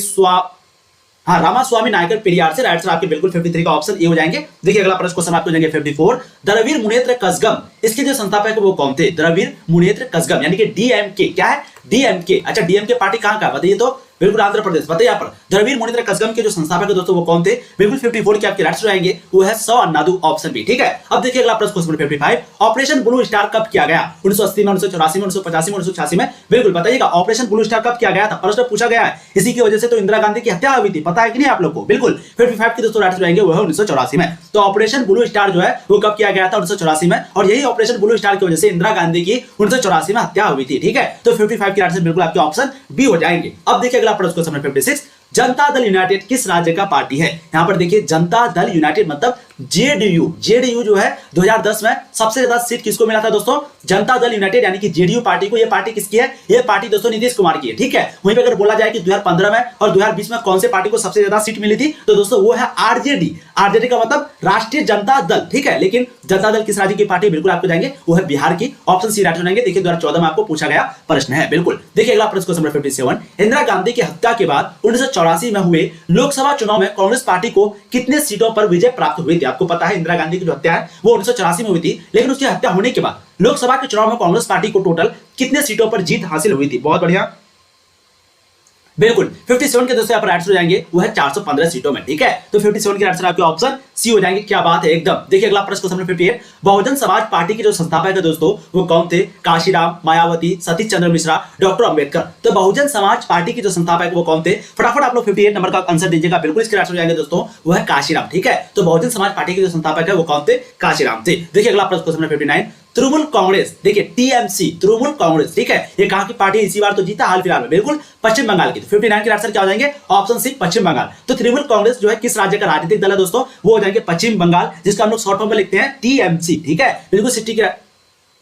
रामास्वामी नायकर पेरियार से। राइट आपके बिल्कुल 53 का ऑप्शन ए हो जाएंगे। देखिए अगला प्रश्न क्वेश्चन आपको जाएंगे 54, द्रविड़ मुनेत्र कजगम, इसके जो संस्थापक है वो कौन थे? द्रविड़ मुनेत्र कजगम यानी कि डीएमके। क्या है? डीएमके। अच्छा डीएमके पार्टी कहां का बताइए? तो बिल्कुल आंध्र प्रदेश। बताइए यहाँ पर द्रविड़ मुनेत्र कजगम के जो संस्थापक है दोस्तों वो कौन थे? बिल्कुल 54 के आपके राइट आएंगे, वो है सौ अन्नादु, ऑप्शन बी। ठीक है, अब देखिए अगला प्रश्न क्वेश्चन 55, ऑपरेशन ब्लू स्टार कब किया गया? 1980 में, 1984 में, 1985 में, 1986 में? बिल्कुल बताइएगा, ऑपरेशन ब्लू स्टार कब किया गया था? प्रश्न पूछा गया है, इसी की वजह से तो इंदिरा गांधी की हत्या हुई थी, पता है कि नहीं आप लोग को? बिल्कुल 55 के दोस्तों राइट आएंगे, वो है 1984 में। तो ऑपरेशन ब्लू स्टार जो है वो कब किया गया था? 1984 में, और यही ऑपरेशन ब्लू स्टार की वजह से इंदिरा गांधी की 1984 में हत्या हुई थी। ठीक है, तो 55 के राइट बिल्कुल आपके ऑप्शन बी हो जाएंगे। अब देखिए अगला प्रश्न क्वेश्चन 56, जनता दल यूनाइटेड किस राज्य का पार्टी है? यहां पर देखिए जनता दल यूनाइटेड मतलब जेडीयू। जेडीयू जो है 2010 में सबसे ज्यादा सीट किसको मिला था दोस्तों? जनता दल यूनाइटेड यानी कि जेडीयू पार्टी को। ये पार्टी किसकी है? ये पार्टी दोस्तों नीतीश कुमार की है। ठीक है, वहीं पे अगर बोला जाए कि 2015 में और 2020 में कौन से पार्टी को सबसे ज्यादा सीट मिली थी, तो दोस्तों वो है आरजेडी। आरजेडी का मतलब राष्ट्रीय जनता दल। ठीक है, लेकिन जनता दल किस राज्य की पार्टी? बिल्कुल आपको जाएंगे वो है बिहार की, ऑप्शन सी राइट हो जाएंगे। देखिए 2014 में आपको पूछा गया प्रश्न है। बिल्कुल देखिए अगला प्रश्न क्वेश्चन 57, इंदिरा गांधी की हत्या के बाद 1984 में हुए लोकसभा चुनाव में कांग्रेस पार्टी को कितने सीटों पर विजय प्राप्त हुई थी? आपको पता है इंदिरा गांधी की जो हत्या है वो 1984 में हुई थी, लेकिन उसकी हत्या होने के बाद लोकसभा के चुनाव में कांग्रेस पार्टी को टोटल कितने सीटों पर जीत हासिल हुई थी? बहुत बढ़िया। बिल्कुल 57 के दोस्तों यहाँ पर आंसर हो जाएंगे वो है 415 सीटों में, ठीक है। तो 57 के आंसर आपके ऑप्शन सी हो जाएंगे। क्या बात है एकदम। देखिए अगला प्रश्न question number 58, Bahujan Samaj party के जो संस्थापक है दोस्तों वो कौन थे? काशीराम, मायावती, सतीश चंद्र मिश्रा, डॉक्टर अंबेडकर। तो बहुजन समाज पार्टी के जो संस्थापक वो कौन थे? फटाफट आप लोग 58 नंबर का आंसर दीजिएगा। बिल्कुल इसके आंसर हो जाएंगे दोस्तों वो है काशीराम, ठीक है। तो बहुजन समाज पार्टी के जो संस्थापक है वो कौन थे? काशीराम थे। देखिए अगला प्रश्न क्वेश्चन नंबर 59, तृणमूल कांग्रेस, देखिए टीएमसी तृणमूल कांग्रेस, ठीक है, ये कहां की पार्टी? इसी बार तो जीता हाल फिलहाल में, बिल्कुल पश्चिम बंगाल की। तो 59 के आंसर क्या हो जाएंगे? ऑप्शन सी पश्चिम बंगाल। तो तृणमूल कांग्रेस जो है किस राज्य का राजनीतिक दल है दोस्तों? वो हो जाएंगे पश्चिम बंगाल, जिसका हम लोग शॉर्ट फॉर्म में लिखते हैं टीएमसी, ठीक है। बिल्कुल 60 के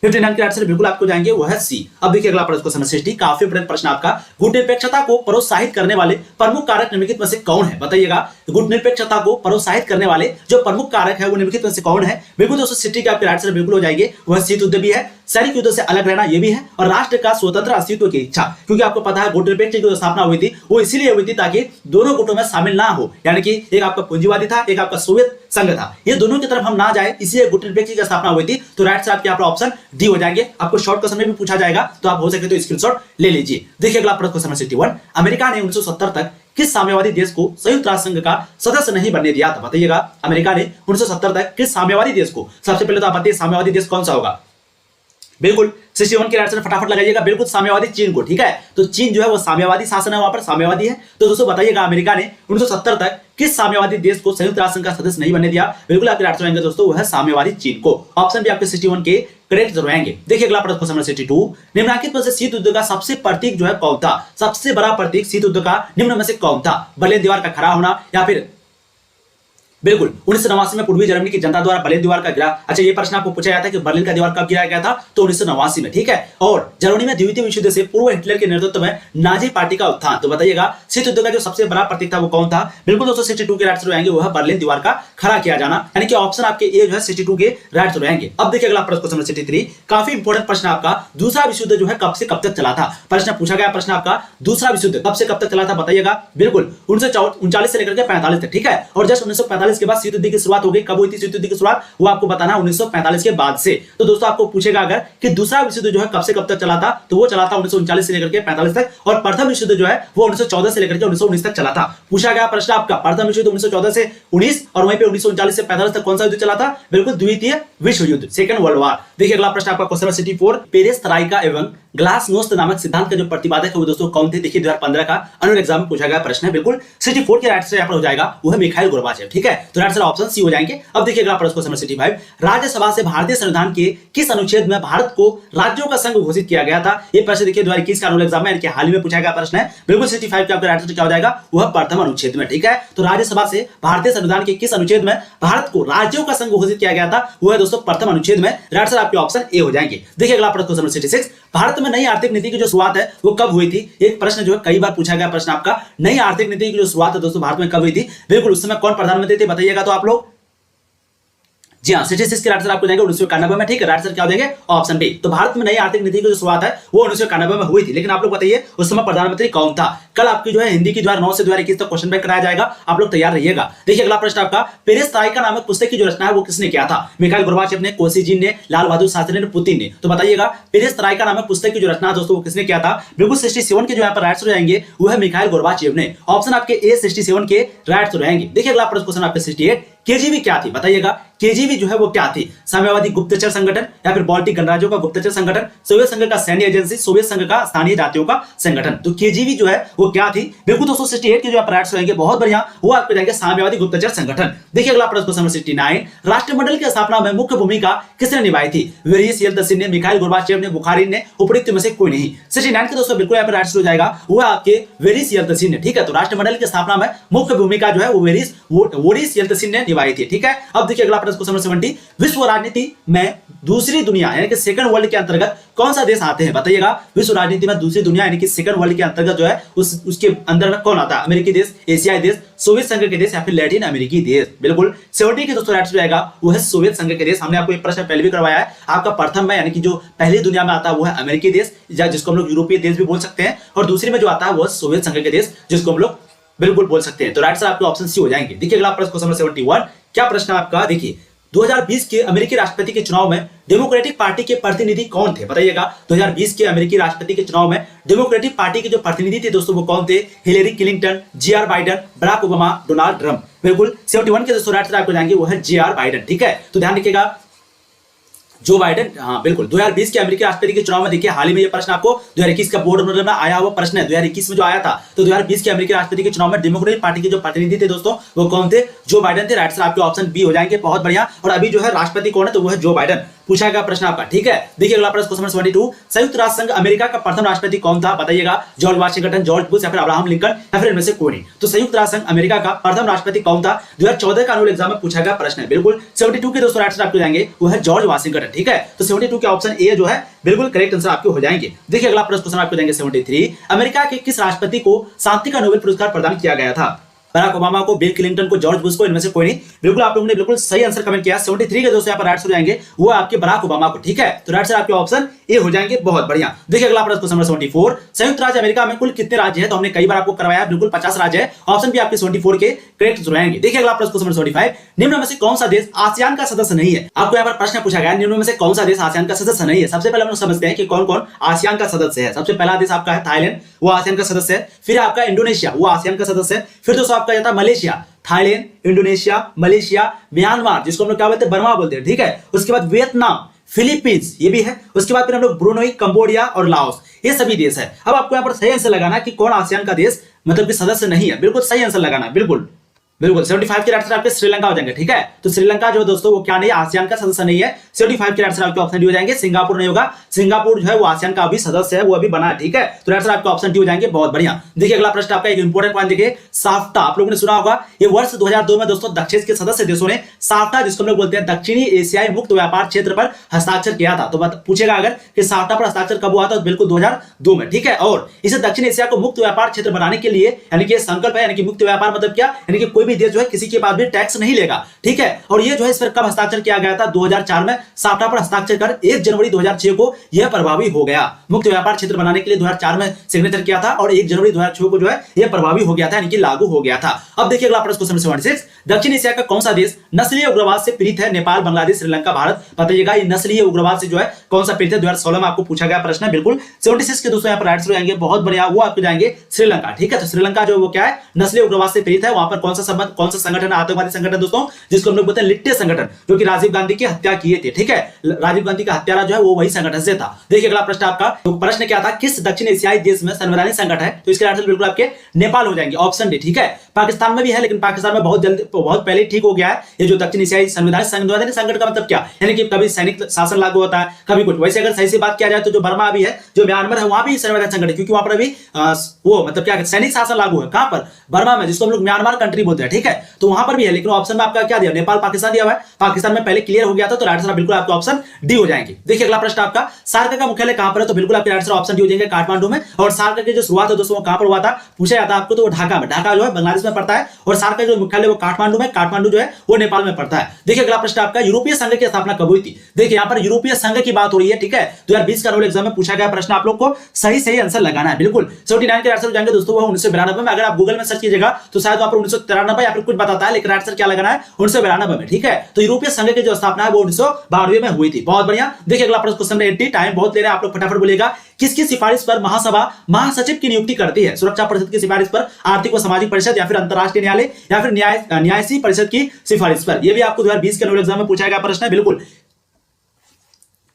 59 के आंसर बिल्कुल आपको जाएंगे वो है सी। अब देखिए अगला प्रश्न क्वेश्चन 60, काफी इंपॉर्टेंट प्रश्न आपका, गुटनिरपेक्षता को प्रोत्साहित करने वाले प्रमुख कारक निम्नलिखित में से कौन है? बताइएगा, गुटनिरपेक्षता को प्रोत्साहित करने वाले जो प्रमुख कारक है वो निम्नलिखित में से कौन है? बिल्कुल दोस्तों 60 के आपके आंसर बिल्कुल हो जाएंगे वह शीत युद्ध भी है, सैनिक युद्ध से अलग रहना ये भी है, और राष्ट्र का स्वतंत्र अस्तित्व की इच्छा। क्योंकि आपको पता है गुटनिरपेक्ष की जो स्थापना हुई थी वो इसीलिए हुई थी ताकि दोनों गुटों में शामिल ना हो, यानी कि एक आपका पूंजीवादी था, एक आपका सोवियत संघ था, ये दोनों की तरफ हम ना जाए, इसलिए गुटनिरपेक्ष की स्थापना हुई थी। तो राइट से आपके यहाँ पर ऑप्शन डी हो जाएंगे। आपको शॉर्ट क्वेश्चन में भी पूछा जाएगा तो आप हो सके तो स्क्रीनशॉट ले लीजिए। देखिए अगला प्रश्न क्वेश्चन 61, अमेरिका ने 1970 तक किस साम्यवादी देश को संयुक्त राष्ट्र संघ का सदस्य नहीं बनने दिया था? बताइएगा, अमेरिका ने 1970 तक किस साम्यवादी देश को, सबसे पहले तो आप बताइए साम्यवादी देश कौन सा होगा? बिल्कुल 61 के आंसर फटाफट लगाइएगा। बिल्कुल साम्यवादी चीन को, ठीक है। तो चीन जो है वो साम्यवादी शासन है, वहां पर साम्यवादी है। तो दोस्तों बताइएगा अमेरिका ने 1970 तक किस साम्यवादी देश को संयुक्त राष्ट्र संघ का सदस्य नहीं बनने दिया? बिल्कुल आपके आंसर आएंगे दोस्तों वो है साम्यवादी चीन को। ऑप्शन भी आपके 61 के करेक्ट जरूर आएंगे। देखिए अगला प्रश्न क्वेश्चन 62, निम्नलिखित में से शीत युद्ध का सबसे प्रतीक जो है कौन था? सबसे बड़ा प्रतीक शीत युद्ध का निम्न में से कौन था? बर्लिन दीवार का खड़ा होना, या फिर बिल्कुल 1989 में पूर्वी जर्मनी की जनता द्वारा बर्लिन दीवार का गिरा। अच्छा ये प्रश्न आपको पूछा गया था कि बर्लिन का दीवार कब गिराया गया था? तो 1989 में, ठीक है। और जर्मनी में द्वितीय विश्व युद्ध से पूर्व हिटलर के नेतृत्व में नाजी पार्टी का उत्थान। तो बताइएगा शीत युद्ध का जो सबसे बड़ा प्रतीक था वो कौन था? बिल्कुल दोस्तों 62 के राइट आएंगे वो है बर्लिन दीवार का खड़ा किया जाना, यानी कि ऑप्शन आपके ए जो है 62 के राइट आएंगे। अब देखिए अगला प्रश्न क्वेश्चन 63, काफी इंपॉर्टेंट प्रश्न आपका, दूसरा विश्व युद्ध जो है कब से कब तक चला था? प्रश्न पूछा गया, प्रश्न आपका दूसरा विश्व युद्ध कब से कब तक चला था? बताइएगा, बिल्कुल 1939 से लेकर के 45 तक, ठीक है। और जस्ट 1945 के बाद शीत युद्ध की शुरुआत हो गई। कब हुई थी शीत युद्ध की शुरुआत? वो आपको बताना 1945 के बाद से। तो दोस्तों आपको पूछेगा अगर कि दूसरा विश्व युद्ध जो है कब से कब तक चला था, तो वो चला था 1939 से लेकर के 45 तक, और प्रथम विश्व युद्ध जो है वो 1914 से लेकर के 1919 तक चला था। पूछा गया प्रश्न आपका, प्रथम विश्व युद्ध 1914 से 19 और वहीं पे 1939 से 45 तक कौन सा युद्ध चला था? बिल्कुल द्वितीय विश्व युद्ध, सेकंड वर्ल्ड वॉर। देखिए अगला प्रश्न आपका क्वेश्चन 64, पेरेस्ट्राइका एवं ग्लासनोस्त नामक सिद्धांत का जो प्रतिपादक है वो दोस्तों कौन थे? देखिए 2015 का अनुअल एग्जाम में पूछा गया प्रश्न है। बिल्कुल 64 के राइट आंसर यहां पर हो जाएगा वो है मिखाइल गोर्बाचेव, ठीक है। तो राइट आंसर ऑप्शन सी हो जाएंगे। अब देखिए अगला प्रश्न क्वेश्चन 65, राज्यसभा से भारतीय संविधान के किस अनुच्छेद में भारत को राज्यों का संघ घोषित किया गया था? ये प्रश्न देखिए 2021 का अनुअल एग्जाम में हाल ही में पूछा गया प्रश्न है। बिल्कुल 65 का आपका आंसर क्या हो जाएगा? वह प्रथम अनुच्छेद में, ठीक है। तो राज्यसभा से भारतीय संविधान के किस अनुच्छेद में भारत को राज्यों का संघ घोषित किया गया था? वो है दोस्तों प्रथम अनुच्छेद में। राइट आंसर आपके ऑप्शन ए हो जाएंगे। देखिए अगला प्रश्न क्वेश्चन 66, भारत में नई आर्थिक नीति की जो शुरुआत है वो कब हुई थी? एक प्रश्न जो है कई बार पूछा गया प्रश्न आपका, नई आर्थिक नीति की जो शुरुआत है दोस्तों भारत में कब हुई थी? बिल्कुल उस समय कौन प्रधानमंत्री थे बताइएगा तो आप लोग? जी हाँ 66 के आंसर आपको जाएंगे 1991 में, ठीक है। आंसर क्या हो जाएंगे? Option B. तो भारत में नई आर्थिक नीति की जो शुरुआत है वो 1991 में हुई थी, लेकिन आप लोग बताइए उस समय प्रधानमंत्री कौन था? कल आपकी जो है हिंदी की 9 से 2021 तक क्वेश्चन बैंक कराया जाएगा, आप लोग तैयार रहिएगा। देखिए अगला प्रश्न आपका, पेरेस्ट्राइका नामक पुस्तक की जो रचना है वो किसने किया था? मिखाइल गोर्बाचेव ने, कोसिजिन ने, लाल बहादुर शास्त्री ने, पुतिन ने। तो बताइएगा पेरेस्ट्राइका नामक पुस्तक की जो रचना दोस्तों वो किसने किया था? बिल्कुल 67 के जो यहाँ पर राइट हो जाएंगे वो है मिखाइल गोर्बाचेव ने। ऑप्शन आपके ए 67 के राइट हो जाएंगे। देखिए अगला प्रश्न क्वेश्चन आपके 68, केजीबी क्या थी? बताइएगा केजीबी जो है वो क्या थी? साम्यवादी गुप्तचर संगठन, या फिर बाल्टिक गणराज्यों का गुप्तचर संगठन, सोवियत संघ का सैन्य एजेंसी, सोवियत संघ का स्थानीय जातियों का संगठन। तो केजीबी जो है वो क्या थी? बिल्कुल 268 के जो राइट्स रहेंगे बहुत बढ़िया, वो आपको जाएंगे साम्यवादी गुप्तचर संगठन। देखिए अगला प्रश्न क्वेश्चन 69, राष्ट्रमंडल की स्थापना में मुख्य भूमिका किसने निभाई थी? वेरियस येल्तसिन ने, मिखाइल गोर्बाचेव ने, बुखारिन ने, उपरोक्त में से कोई नहीं। 69 के दोस्तों बिल्कुल यहाँ पर राइट्स हो जाएगा वो आपके वेरियस येल्तसिन ने, ठीक है। तो राष्ट्रमंडल की स्थापना में मुख्य भूमिका जो है वो वेरियस येल्तसिन ने निभाई थी, ठीक है। अब देखिए अगला प्रश्न क्वेश्चन 70, विश्व राजनीति में दूसरी दुनिया यानी कि सेकंड वर्ल्ड के अंतर्गत कौन सा देश आते हैं? बताइएगा विश्व राजनीति में दूसरी दुनिया यानी कि सेकंड वर्ल्ड के अंतर्गत जो है उसके अंदर में कौन आता है? अमेरिकी देश, एशियाई देश, सोवियत संघ के देश, या फिर लैटिन अमेरिकी देश। बिल्कुल 70 के दोस्तों राइट जाएगा वो है सोवियत संघ के देश। हमने आपको एक प्रश्न पहले भी करवाया है आपका, प्रथम में यानी कि जो पहली दुनिया में आता है वो है अमेरिकी देश, जिसको हम लोग यूरोपीय देश भी बोल सकते हैं, और दूसरी में जो आता है वो सोवियत संघ के देश, जिसको हम लोग बिल्कुल बोल सकते हैं। तो राइट सर आपके ऑप्शन सी हो जाएंगे। देखिए अगला प्रश्न क्वेश्चन 71, क्या प्रश्न आपका? देखिए 2020 के अमेरिकी राष्ट्रपति के चुनाव में डेमोक्रेटिक पार्टी के प्रतिनिधि कौन थे? बताइएगा। 2020 के अमेरिकी राष्ट्रपति के चुनाव में डेमोक्रेटिक पार्टी के जो प्रतिनिधि थे दोस्तों वो कौन थे? Hillary Clinton, J R. Biden, Barack Obama, Donald Trump. बिल्कुल 71 के दोस्तों राइट आंसर आपको जाएंगे वो है जे.आर. बाइडेन। ठीक है, तो ध्यान रखिएगा जो बाइडेन, हाँ बिल्कुल 2020 के अमेरिकी राष्ट्रपति के चुनाव में देखिए हाल ही में ये प्रश्न आपको 2021 का बोर्ड में आया हुआ प्रश्न है, 2021 में जो आया था। तो 2020 के अमेरिकी राष्ट्रपति के चुनाव में डेमोक्रेटिक पार्टी के जो प्रतिनिधि थे दोस्तों वो कौन थे? जो बाइडेन थे। राइट आंसर आपके ऑप्शन बी हो जाएंगे। बहुत बढ़िया। और अभी जो है राष्ट्रपति कौन है? तो वो है जो बाइडेन। पूछा गया प्रश्न आपका। ठीक है, देखिए अगला प्रश्न क्वेश्चन नंबर 72, संयुक्त राष्ट्र संघ अमेरिका का प्रथम राष्ट्रपति कौन था? बताइएगा। जॉर्ज वाशिंगटन, जॉर्ज बुश या फिर अब्राहम लिंकन या फिर इनमें से कोई नहीं। तो संयुक्त राष्ट्र संघ अमेरिका का प्रथम राष्ट्रपति कौन था? 2014 का एनुअल एग्जाम में पूछा गया प्रश्न है। बिल्कुल 72 के दोस्तों राइट आंसर आपको जाएंगे वो है जॉर्ज वाशिंगटन। ठीक है, तो 72 के ऑप्शन ए जो है बिल्कुल करेक्ट आंसर आपके हो जाएंगे। देखिए अगला प्रश्न क्वेश्चन आपको देंगे 73, अमेरिका के किस राष्ट्रपति को शांति का नोबेल पुरस्कार प्रदान किया गया था? बराक ओबामा को, बिल क्लिंटन को, जॉर्ज बुश को, इनमें से कोई नहीं। बिल्कुल आप लोगों ने बिल्कुल सही आंसर कमेंट किया। 73 के दोस्तों यहाँ पर राइट आंसर हो जाएंगे वो आपके बराक ओबामा को। ठीक है, तो राइट आंसर आपके ऑप्शन ए हो जाएंगे। बहुत बढ़िया। देखिए अगला प्रश्न क्वेश्चन नंबर 74, संयुक्त राज्य अमेरिका में कुल कितने राज्य हैं? तो हमने कई बार आपको करवाया, बिल्कुल 50 राज्य है। ऑप्शन भी आपके 74 के करेक्ट रहेंगे। देखिए अगला प्रश्न क्वेश्चन नंबर 75, निम्न में से कौन सा देश आसियान का सदस्य नहीं है? आपको यहाँ पर प्रश्न पूछा गया निम्न में से कौन सा देश आसियान का सदस्य नहीं है। सबसे पहले हम लोग समझते हैं कि कौन कौन आसियान का सदस्य है। सबसे पहला देश आपका है थाईलैंड, वो आसियान का सदस्य है। फिर आपका इंडोनेशिया, वो आसियान का सदस्य है। फिर दोस्तों आपका जाता है Malaysia, Thailand, Indonesia, Malaysia, Myanmar जिसको हम लोग क्या बोलते हैं? बर्मा बोलते हैं। ठीक है, उसके बाद वियतनाम, फिलीपींस ये भी है। उसके बाद फिर हम लोग ब्रुनोई, कंबोडिया और लाओस, ये सभी देश है। अब आपको यहाँ पर सही आंसर लगाना कि कौन आसियान का देश मतलब कि सदस्य नहीं है। बिल्कुल सही आंसर लगाना है। बिल्कुल बिल्कुल 75 के राइट आंसर आपके श्रीलंका हो जाएंगे। ठीक है, तो श्रीलंका जो दोस्तों वो क्या नहीं है? आसियान का सदस्य नहीं है। 75 के राइट आंसर आपके ऑप्शन डी हो जाएंगे। सिंगापुर नहीं होगा, सिंगापुर जो है वो आसियान का अभी सदस्य है, वो अभी बना है। ठीक है, तो राइट आंसर आपके ऑप्शन डी हो जाएंगे। बहुत बढ़िया। देखिए अगला प्रश्न आपका एक इंपॉर्टेंट पॉइंट देखिए, साफ्टा आप लोगों ने सुना होगा। ये वर्ष 2002 में दोस्तों दक्षिण के सदस्य देशों ने साफ्टा जिसको हम लोग बोलते हैं दक्षिणी एशियाई मुक्त व्यापार क्षेत्र पर हस्ताक्षर किया था। तो पूछेगा अगर कि साफ्टा पर हस्ताक्षर कब हुआ था? तो बिल्कुल 2002 में। ठीक है, और इसे दक्षिण एशिया को मुक्त व्यापार क्षेत्र बनाने के लिए यानी कि संकल्प है, यानी कि मुक्त व्यापार मतलब क्या? यानी कि कोई भी देश जो है किसी के भी टैक्स नहीं लेगा। ठीक है, और ये जो है इस पर कब हस्ताक्षर किया गया था? 2004 में साफ्टा पर हस्ताक्षर कर 1 जनवरी 2006 को यह प्रभावी हो गया। मुक्त व्यापार क्षेत्र बनाने के लिए 2004 में सिग्नेचर किया था और 1 जनवरी 2006 को जो है यह प्रभावी हो गया था, यानी कि लागू हो गया था। अब देखिए अगला प्रश्न क्वेश्चन 76, दक्षिण एशिया का कौन सा देश नस्लीय उग्रवाद से पीड़ित है? नेपाल, बांग्लादेश, श्रीलंका, भारत। बताइएगा ये नस्लीय उग्रवाद से जो है कौन सा पीड़ित है? 2016 में आपको पूछा गया प्रश्न है। बिल्कुल 76 के दोस्तों यहाँ पर राइट आंसर जाएंगे। बहुत बढ़िया, वो आपको जाएंगे श्रीलंका। ठीक है, तो श्रीलंका जो वो क्या है? नस्लीय उग्रवाद से पीड़ित है। वहां पर कौन सा संबंध, कौन सा संगठन, आतंकवादी संगठन दोस्तों जिसको हम लोग बोलते हैं लिट्टे संगठन, जो कि राजीव गांधी की हत्या किए थे। ठीक है, राजीव गांधी का हत्यारा जो है वो वही संगठन से था। देखिए अगला प्रश्न आपका, तो प्रश्न क्या था? किस दक्षिण एशियाई देश में संवैधानिक संकट है? तो इसके आंसर बिल्कुल आपके नेपाल हो जाएंगे। Option D. ठीक है, पाकिस्तान में भी है लेकिन पाकिस्तान में बहुत जल्दी, बहुत पहले ठीक हो गया है। ये जो दक्षिण एशियाई संवैधानिक संकट का मतलब क्या? यानी कि कभी सैनिक शासन लागू होता है, कभी कुछ। वैसे अगर सही से बात किया जाए तो जो बर्मा अभी है, जो म्यांमार है, वहां भी संवैधानिक संकट है, क्योंकि वहां पर अभी वो मतलब क्या सैनिक शासन लागू है। कहां पर? बर्मा में, जिसको हम लोग म्यांमार कंट्री बोलते हैं। ठीक है, तो वहां पर भी है, लेकिन ऑप्शन में आपका क्या दिया? नेपाल, पाकिस्तान दिया हुआ है। पाकिस्तान में पहले क्लियर हो गया था, तो राइट आंसर बिल्कुल आपका ऑप्शन डी हो जाएंगे। देखिए अगला प्रश्न आपका, सार्क का मुख्यालय कहां पर है? तो बिल्कुल आपके राइट आंसर ऑप्शन डी हो जाएंगे, काठमांडू में। और सार्क की जो शुरुआत है दोस्तों वो कहां पर हुआ था? पूछा जाता है आपको, तो वो ढाका में। ढाका जो है बांग्लादेश में पड़ता है और सार्क का जो मुख्यालय वो काठमांडू में, काठमांडू जो है वो नेपाल में पड़ता है। देखिए अगला प्रश्न आपका, यूरोपीय संघ की स्थापना कब हुई थी? देखिए यहाँ पर यूरोपीय संघ की बात हो रही है। ठीक है, 2020 का एनुअल एग्जाम में पूछा गया प्रश्न, आप लोग को सही आंसर लगाना है। बिल्कुल 79 के आंसर हो जाएंगे दोस्तों, वो 1992 में। अगर आप गूगल में सर्च कीजिएगा तो शायद वहां पर 1993 या फिर कुछ बताता है, लेकिन आंसर क्या लगाना है? 1992 में। ठीक है, तो यूरोपीय संघ की जो स्थापना है वो 1992 में हुई थी। बहुत बढ़िया। देखिए अगला प्रश्न क्वेश्चन 80, टाइम बहुत ले रहे हैं आप लोग, फटाफट बोलिएगा। किसकी सिफारिश पर महासभा महासचिव की नियुक्ति करती है? सुरक्षा परिषद की सिफारिश पर, आर्थिक व सामाजिक परिषद, या फिर अंतरराष्ट्रीय न्यायालय, या फिर न्यायिक परिषद की सिफारिश पर? यह भी आपको 2020 के एनुअल एग्जाम में पूछा गया प्रश्न है। बिल्कुल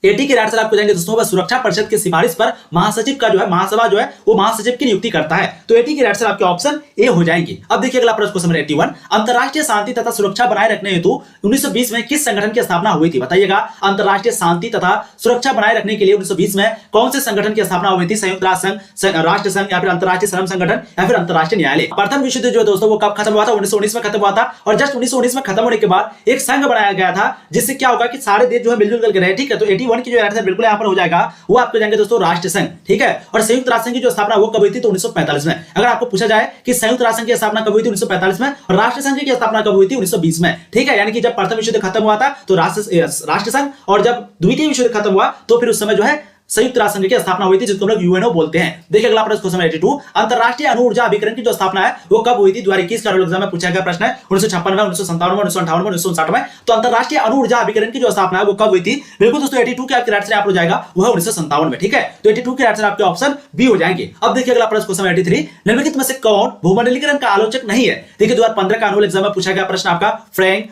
80 के राइट आंसर आपको जाएंगे दोस्तों, सुरक्षा परिषद की सिफारिश पर महासचिव का जो है, महासभा जो है वो महासचिव की नियुक्ति करता है। तो 80 के राइट आंसर आपके ऑप्शन ए हो जाएंगे। अब देखिए अगला प्रश्न क्वेश्चन 81, अंतरराष्ट्रीय शांति तथा सुरक्षा बनाए रखने हेतु 1920 में किस संगठन की स्थापना हुई थी? बताइएगा, अंतरराष्ट्रीय शांति तथा सुरक्षा बनाए रखने के लिए 1920 में कौन से संगठन की स्थापना हुई थी? संयुक्त राष्ट्र संघ, या फिर अंतरराष्ट्रीय श्रम संगठन, या फिर अंतरराष्ट्रीय न्यायालय? प्रथम विश्व युद्ध जो है दोस्तों वो कब खत्म हुआ था? 1919 में खत्म हुआ था। और जस्ट 1919 में खत्म होने के बाद एक संघ बनाया गया था, जिससे क्या होगा कि सारे देश जो है मिलजुल करके रहे। ठीक है, तो 81 की जो राइट आंसर बिल्कुल पर हो जाएगा, वो आपको जाएंगे दोस्तों राष्ट्र संघ। ठीक है, और संयुक्त राष्ट्र संघ की जो स्थापना वो कब हुई थी? तो 1945 में। अगर आपको पूछा जाए कि संयुक्त राष्ट्र संघ की स्थापना कब हुई थी? 1945 में। और राष्ट्र संघ की स्थापना कब हुई थी? 1920 में। ठीक है, यानी कि जब प्रथम विश्व युद्ध खत्म हुआ था तो राष्ट्र संघ, और जब द्वितीय विश्व युद्ध खत्म हुआ तो फिर उस समय जो है संयुक्त राष्ट्र संघ की स्थापना हुई थी, जिसको हम लोग यूएनओ बोलते हैं। देखिए अगला प्रश्न क्वेश्चन 82, अंतरराष्ट्रीय अणु ऊर्जा अभिकरण की जो स्थापना है वो कब हुई थी? 2021 का एग्जाम में पूछा गया प्रश्न है। 1956 में, 1957 में, 1958 में, 1959 में। तो अंतरराष्ट्रीय अणु ऊर्जा अभिकरण की जो स्थापना है वो कब हुई थी? बिल्कुल दोस्तों 82 के आपके राइट आंसर हो जाएगा वह 1957 में, ठीक है। तो 82 के आंसर आपके ऑप्शन बी हो जाएंगे। अब देखिए अगला प्रश्न क्वेश्चन 83, निम्नलिखित में से कौन भूमंडलीकरण का आलोचक नहीं है? देखिए 2015 का एनुअल एग्जाम में पूछा गया प्रश्न आपका, फ्रैंक,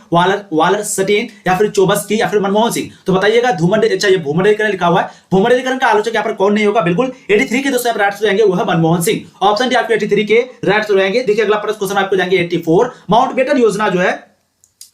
वालर सटीन या फिर चोबस्की या फिर मनमोहन सिंह। तो बताइएगा ये भूमंडलीकरण लिखा हुआ है, भूमंडलीकरण का आलोचक यहाँ पर कौन नहीं होगा? बिल्कुल 83 के दोस्तों राइट हो जाएंगे वो है मनमोहन सिंह। ऑप्शन डी आपके 83 के राइट हो जाएंगे। देखिए अगला प्रश्न क्वेश्चन आपको जाएंगे 84, माउंटबेटन योजना जो है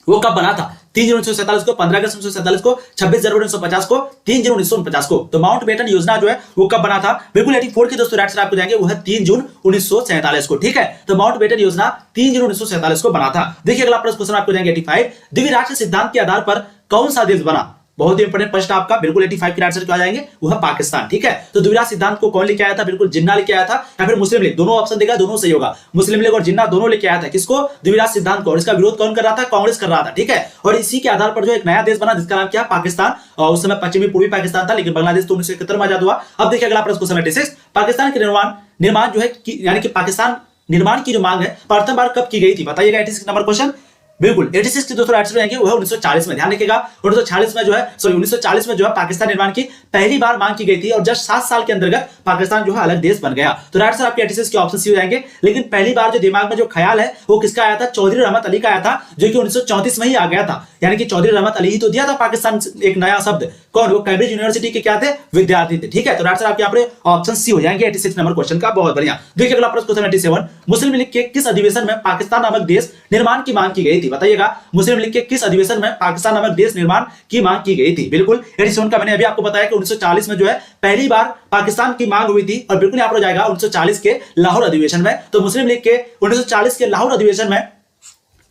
वो कब बना था? 3 जून 1947 को, 15 अगस्त 1947 को, 26 जनवरी 1950 को, 3 जून 1949 को। तो माउंटबेटन योजना जो है वो कब बना था? बिल्कुल 84 के दोस्तों राइट आपको जाएंगे वो है 3 जून 1947 को, ठीक है। तो माउंटबेटन योजना 3 जून 1947 को बना था। देखिए अगला प्रश्न क्वेश्चन आपको जाएंगे 85, द्विराष्ट्र सिद्धांत के आधार पर कौन सा देश बना? बहुत ही इंपॉर्टेंट प्रश्न आपका, बिल्कुल 85 के आंसर क्या आ जाएंगे वो है पाकिस्तान, ठीक है। तो द्विराष्ट्र सिद्धांत को कौन लेके आया था? बिल्कुल जिन्ना लेके आया था या फिर मुस्लिम लीग, दोनों ऑप्शन देगा, दोनों सही होगा। मुस्लिम लीग और जिन्ना दोनों लेके आया था किसको? द्विराष्ट्र सिद्धांत को। और इसका विरोध कौन कर रहा था? कांग्रेस कर रहा था, ठीक है। और इसी के आधार पर जो एक नया देश बना जिसका नाम क्या? पाकिस्तान। और उस समय पश्चिमी पूर्वी पाकिस्तान था, लेकिन बांग्लादेश तो 1971 में आजाद हुआ। अब देखिए अगला प्रश्न क्वेश्चन 86, पाकिस्तान के निर्माण जो है यानी कि पाकिस्तान निर्माण की जो मांग है प्रथम बार कब की गई थी? बताइएगा 86 नंबर क्वेश्चन। बिल्कुल 86 के दोस्तों आंसर आएंगे वो है 1940 में। ध्यान रखिएगा 1940 में जो है 1940 में जो है पाकिस्तान निर्माण की पहली बार मांग की गई थी और जस्ट 7 साल के अंतर्गत पाकिस्तान जो है अलग देश बन गया। तो राइट आंसर आपके 86 के ऑप्शन सी हो जाएंगे। लेकिन पहली बार जो दिमाग में जो ख्याल है वो किसका आया था? चौधरी रहमत अली का आया था, जो कि 1934 में ही आ गया था। यानी कि चौधरी रहमत अली ही तो दिया था पाकिस्तान एक नया शब्द। कौन? वो कैम्ब्रिज यूनिवर्सिटी के क्या थे? विद्यार्थी थे, ठीक है। तो राइट आंसर आपके यहाँ पे ऑप्शन सी हो जाएंगे 86 नंबर क्वेश्चन का। बहुत बढ़िया। देखिए अगला प्रश्न क्वेश्चन 87, मुस्लिम लीग के किस अधिवेशन में पाकिस्तान नामक देश निर्माण की मांग की गई थी? बताइएगा मुस्लिम लीग के किस अधिवेशन में पाकिस्तान नामक देश निर्माण की मांग की गई थी? बिल्कुल 87 का मैंने अभी आपको बताया कि 1940 में जो है पहली बार पाकिस्तान की मांग हुई थी और बिल्कुल यहाँ पर हो जाएगा 1940 के लाहौर अधिवेशन में। तो मुस्लिम लीग के 1940 के लाहौर अधिवेशन में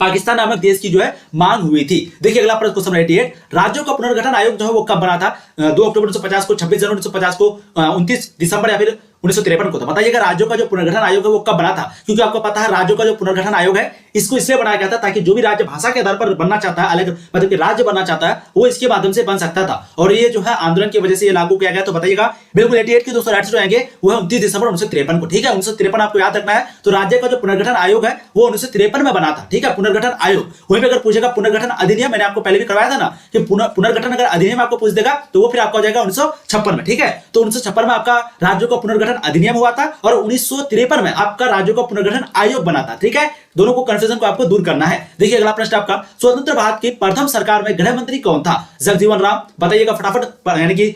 पाकिस्तान नामक देश की जो है मांग हुई थी। देखिए अगला प्रश्न क्वेश्चन 88, राज्यों का पुनर्गठन आयोग जो है वो कब बना था? 2 अक्टूबर 1950 को, 26 जनवरी 1950 को, 29 दिसंबर या फिर 1953 को। तो बताइएगा राज्यों का जो पुनर्गठन आयोग है वो कब बना था? क्योंकि आपको पता है राज्यों का जो पुनर्गठन आयोग है इसको इसलिए बनाया गया था ताकि जो भी राज्य भाषा के आधार पर बनना चाहता है, अलग मतलब कि राज्य बनना चाहता है, वो इसके माध्यम से बन सकता था। और ये जो है आंदोलन की वजह से ये लागू किया गया। तो बताइएगा बिल्कुल 88 के दोस्तों राइट आएंगे वो है 29 दिसंबर 1953 को, ठीक है। 1953 आपको याद रखना है। तो राज्य का जो पुनर्गठन आयोग है वो 1953 में बना था, ठीक है। पुनर्गठन आयोग। वहीं पे अगर पूछेगा पुनर्गठन अधिनियम, मैंने आपको पहले भी करवाया था ना कि पुनर्गठन अगर अधिनियम आपको पूछ देगा तो वो फिर आपको आ जाएगा 1956 में, ठीक है। तो 1956 में आपका राज्यों का पुनर्गठन अधिनियम हुआ था और 1953 में आपका राज्यों का पुनर्गठन आयोग बना था, ठीक है। दोनों को कंफ्यूजन को आपको दूर करना है। देखिए अगला प्रश्न आपका, स्वतंत्र भारत की प्रथम सरकार में गृह मंत्री कौन था? जगजीवन राम। बताइएगा फटाफट, यानी कि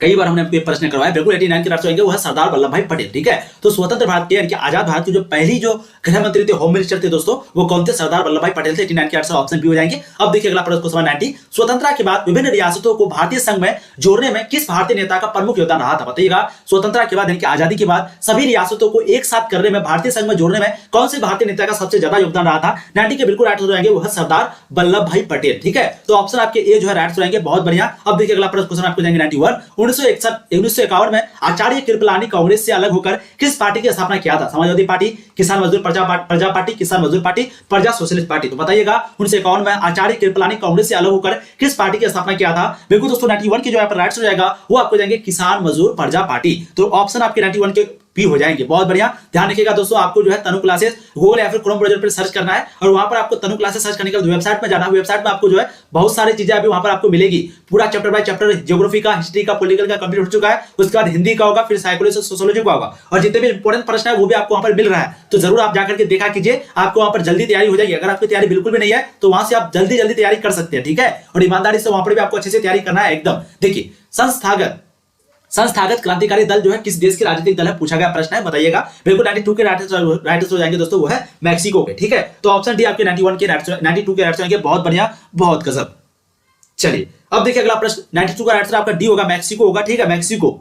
कई बार हमने आपको प्रश्न करवाया। बिल्कुल 89 के राष्ट्र आएंगे वो है सरदार वल्लभ भाई पटेल, ठीक है। तो स्वतंत्र भारत के यानी कि आजाद भारत की जो पहली जो गृह मंत्री थे, होम मिनिस्टर थे दोस्तों, वो कौन थे? सरदार वल्लभ भाई पटेल थे। 89 के आंसर ऑप्शन बी हो जाएंगे। अब देखिए अगला प्रश्न क्वेश्चन 90, स्वतंत्रता के बाद विभिन्न रियासतों को भारतीय संघ में जोड़ने में किस भारतीय नेता का प्रमुख योगदान रहा था? बताइएगा स्वतंत्रता के बाद यानी कि आजादी के बाद सभी रियासतों को एक साथ करने में, भारतीय संघ में जोड़ने में कौन से भारतीय नेता का सबसे ज्यादा योगदान रहा था? 90 के बिल्कुल राइट हो जाएंगे वो है सरदार वल्लभ भाई पटेल, ठीक है। तो ऑप्शन आपके ए जो है राइट हो जाएंगे। बहुत बढ़िया। अब देखिए अगला प्रश्न क्वेश्चन आपको जाएंगे 91, 1951 में आचार्य कृपलानी कांग्रेस से अलग होकर किस पार्टी की स्थापना किया था? समाजवादी पार्टी, किसान मजदूर प्रजा पार्टी, किसान मजदूर पार्टी, प्रजा सोशलिस्ट पार्टी। तो बताइएगा 1951 में आचार्य कृपलानी कांग्रेस से अलग होकर किस पार्टी की स्थापना किया था? बिल्कुल दोस्तों 91 के जो यहाँ पर राइट हो जाएगा वो आपको जाएंगे किसान मजदूर प्रजा पार्टी। तो ऑप्शन आपके 91 के भी हो जाएंगे। बहुत बढ़िया। ध्यान रखिएगा दोस्तों, आपको जो है तनु क्लासेस गूगल या फिर क्रोम ब्राउज़र पर सर्च करना है और वहां पर आपको तनु क्लासेस सर्च करने के बाद वेबसाइट में जाना है। वेबसाइट में आपको जो है बहुत सारी चीजें अभी वहां पर आपको मिलेगी। पूरा चैप्टर बाय चैप्टर ज्योग्राफी का, हिस्ट्री का, पॉलिटिकल का कंप्लीट हो चुका है। उसके बाद हिंदी का होगा, फिर साइकोलॉजी, सोशियोलॉजी का होगा और जितने भी इंपॉर्टेंट प्रश्न है वो भी आपको वहां पर मिल रहा है। तो जरूर आप जाकर के देखा कीजिए, आपको वहां पर जल्दी तैयारी हो जाएगी। अगर आपकी तैयारी बिल्कुल भी नहीं है तो वहां से आप जल्दी जल्दी तैयारी कर सकते हैं, ठीक है। और ईमानदारी से वहां पर भी आपको अच्छे से तैयारी करना है एकदम। देखिए संस्थागत क्रांतिकारी दल जो है किस देश के राजनीतिक दल है? पूछा गया प्रश्न है, बताइएगा। बिल्कुल 92 के राइट हो जाएंगे दोस्तों वो है मैक्सिको के, ठीक है। तो ऑप्शन डी आपके 91 के 92 के राइट हो जाएंगे। बहुत बढ़िया, बहुत गजब। चलिए अब देखिए अगला प्रश्न 92 का राइट आपका डी होगा, मैक्सिको होगा, ठीक है। मैक्सिको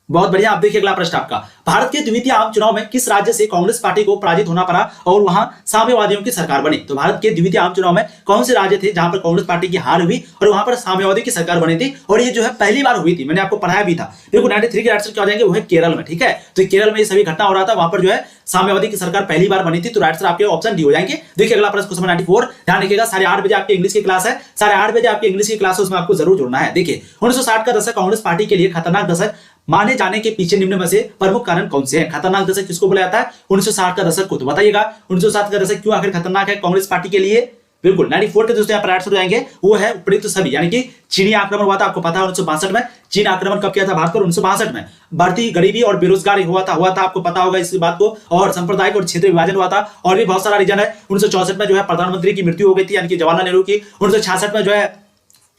बहुत बढ़िया। आप देखिए अगला प्रश्न आपका, भारत के द्वितीय आम चुनाव में किस राज्य से कांग्रेस पार्टी को पराजित होना पड़ा और वहां साम्यवादियों की सरकार बनी? तो भारत के द्वितीय आम चुनाव में कौन से राज्य थे जहां पर कांग्रेस पार्टी की हार हुई और वहां पर साम्यवादी की सरकार बनी थी, और ये जो है पहली बार हुई थी, मैंने आपको पढ़ाया भी था। देखो 93 के आंसर क्या हो जाएंगे, वो है केरल में। ठीक है, तो केरल में ये सभी घटना हो रहा था, वहां पर जो है साम्यवादी की सरकार पहली बार बनी थी। तो राइट आंसर आपके ऑप्शन डी हो जाएंगे। देखिए अगला प्रश्न क्वेश्चन 94, ध्यान रखिएगा 8:30 बजे आपकी इंग्लिश की क्लास है, 8:30 बजे आपकी इंग्लिश की क्लास है, उसमें आपको जरूर जुड़ना है। देखिए 1960 का दशक कांग्रेस पार्टी के लिए खतरनाक दशक माने जाने के पीछे निम्न में से प्रमुख कारण कौन से हैं? खतरनाक दशक किसको बोला जाता है? 1960 का दशक को। तो बताइएगा 1960 का दशक क्यों आखिर खतरनाक है कांग्रेस पार्टी के लिए? बिल्कुल 94 के दोस्तों यहाँ पर आंसर हो जाएंगे, वो है उपयुक्त सभी, यानी कि चीनी आक्रमण हुआ था, आपको पता है 1962 में। चीन आक्रमण कब किया था भारत पर? 1962 में। बढ़ती गरीबी और बेरोजगारी हुआ था, आपको पता होगा इस बात को, और सांप्रदायिक और क्षेत्रीय विभाजन हुआ था, और भी बहुत सारा रीजन है। 1964 में जो है प्रधानमंत्री की मृत्यु हो गई थी, यानी कि जवाहरलाल नेहरू की। 1966 में जो है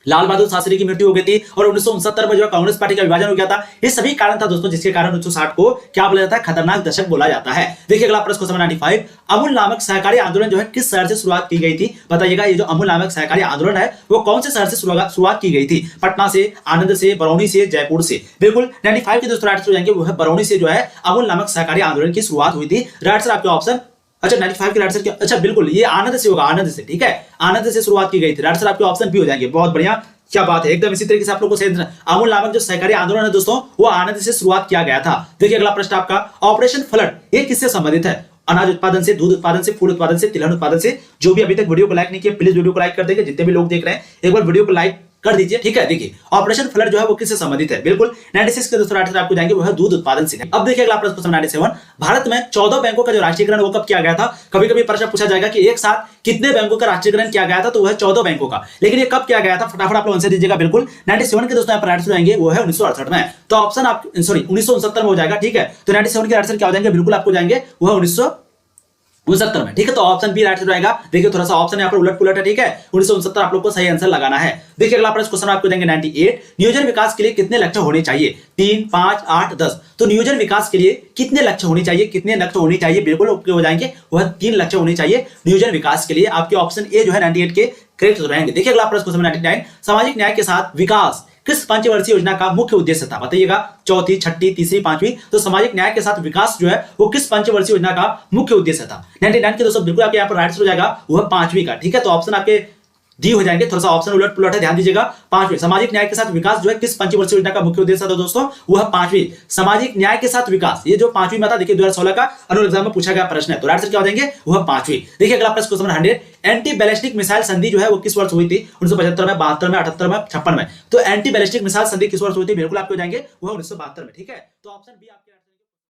लाल बहादुर शास्त्री की मृत्यु हो गई थी, और 1969 में जो है कांग्रेस पार्टी का विभाजन हो गया था। ये सभी कारण था दोस्तों, जिसके कारण 1960 को क्या बोला जाता है? खतरनाक दशक बोला जाता है। देखिए अगला प्रश्न क्वेश्चन 95, अमूल नामक सहकारी आंदोलन जो है किस शहर से शुरुआत की गई थी? बताइएगा ये जो अमूल नामक सहकारी आंदोलन है वो कौन से शहर से शुरुआत की गई थी? पटना से, आनंद से, बरौनी से, जयपुर से? बिल्कुल 95 के दोस्तों राइट हो जाएंगे, वो है बरौनी से जो है अमूल नामक सहकारी आंदोलन की शुरुआत हुई थी। राइट सर आपके ऑप्शन, अच्छा 95 के राइट सर क्या? अच्छा बिल्कुल ये आनंद से होगा, आनंद से। ठीक है, आनंद से शुरुआत की गई थी। राइट सर आपके ऑप्शन भी हो जाएंगे। बहुत बढ़िया, क्या बात है, एकदम इसी तरीके से आप लोगों को अमूल नामक जो सहकारी आंदोलन है दोस्तों वो आनंद से शुरुआत किया गया था। देखिए अगला प्रश्न आपका, ऑपरेशन फ्लड ये किससे संबंधित है? अनाज उत्पादन से, दूध उत्पादन से, फूल उत्पादन से, तिलहन उत्पादन से? जो भी अभी तक वीडियो को लाइक नहीं किया प्लीज वीडियो को लाइक कर देंगे। जितने भी लोग देख रहे हैं एक बार वीडियो को लाइक कर दीजिए। ठीक है, देखिए ऑपरेशन फ्लड जो है वो किससे संबंधित है? बिल्कुल 96 के दोस्तों आंसर आपको जाएंगे, वो है दूध उत्पादन से। अब देखिए अगला प्रश्न क्वेश्चन 97, भारत में 14 बैंकों का जो राष्ट्रीयकरण वो कब किया गया था? कभी कभी प्रश्न पूछा जाएगा कि एक साथ कितने बैंकों का राष्ट्रीयकरण किया गया था, तो वो है 14 बैंकों का, लेकिन ये कब किया गया था? फटाफट आप लोग आंसर दीजिएगा। बिल्कुल 97 के दोस्तों यहाँ पर आंसर आएंगे, वो है 1968 में। तो ऑप्शन आप सॉरी 1969 में हो जाएगा। ठीक है, तो 97 के आंसर क्या हो जाएंगे? बिल्कुल आपको जाएंगे, वो है 1969 में। ठीक है, तो ऑप्शन बी राइट रहेगा। देखिए थोड़ा सा ऑप्शन यहाँ पर उलट पुलट है। ठीक है, 1969 आप लोग को सही आंसर लगाना है। देखिए अगला प्रश्न क्वेश्चन आपको देंगे 98, नियोजन विकास के लिए कितने लक्ष्य होने चाहिए? 3, 5, 8, 10? तो नियोजन विकास के लिए कितने लक्ष्य होने चाहिए? कितने लक्ष्य होने चाहिए? बिल्कुल ओके हो जाएंगे, वह 3 लक्ष्य होने चाहिए नियोजन विकास के लिए। आपके ऑप्शन ए जो है 98 के करेक्ट रहेंगे। देखिए अगला प्रश्न क्वेश्चन 99, सामाजिक न्याय के साथ विकास किस पंचवर्षीय योजना का मुख्य उद्देश्य था? बताइएगा, चौथी, छठी, तीसरी, पांचवी? तो सामाजिक न्याय के साथ विकास जो है वो किस पंचवर्षीय योजना का मुख्य उद्देश्य था? 99 के दोस्तों बिल्कुल आपके यहाँ पर राइट हो जाएगा, वो है पांचवी का। ठीक है, तो ऑप्शन आपके डी हो जाएंगे। थोड़ा सा ऑप्शन उलट पुलट है, ध्यान दीजिएगा। पांचवी, सामाजिक न्याय के साथ विकास जो है किस पंचवर्षीय योजना का मुख्य उद्देश्य था दोस्तों? वो है पांचवी, सामाजिक न्याय के साथ विकास। ये जो पांचवी में था, देखिए 2016 का अनुल एग्जाम में पूछा गया प्रश्न है, तो राइट आंसर क्या हो जाएंगे? वो है पांचवी। देखिए अगला प्रश्न क्वेश्चन 100, एंटी बैलिस्टिक मिसाइल संधि जो है वो किस वर्ष हुई थी? 1975 में, 72 में, 78 में, 56 में? तो एंटी बैलिस्टिक मिसाइल संधि किस वर्ष हुई थी? बिल्कुल आपको हो जाएंगे, वो 1972 में। ठीक है, तो ऑप्शन बी आपके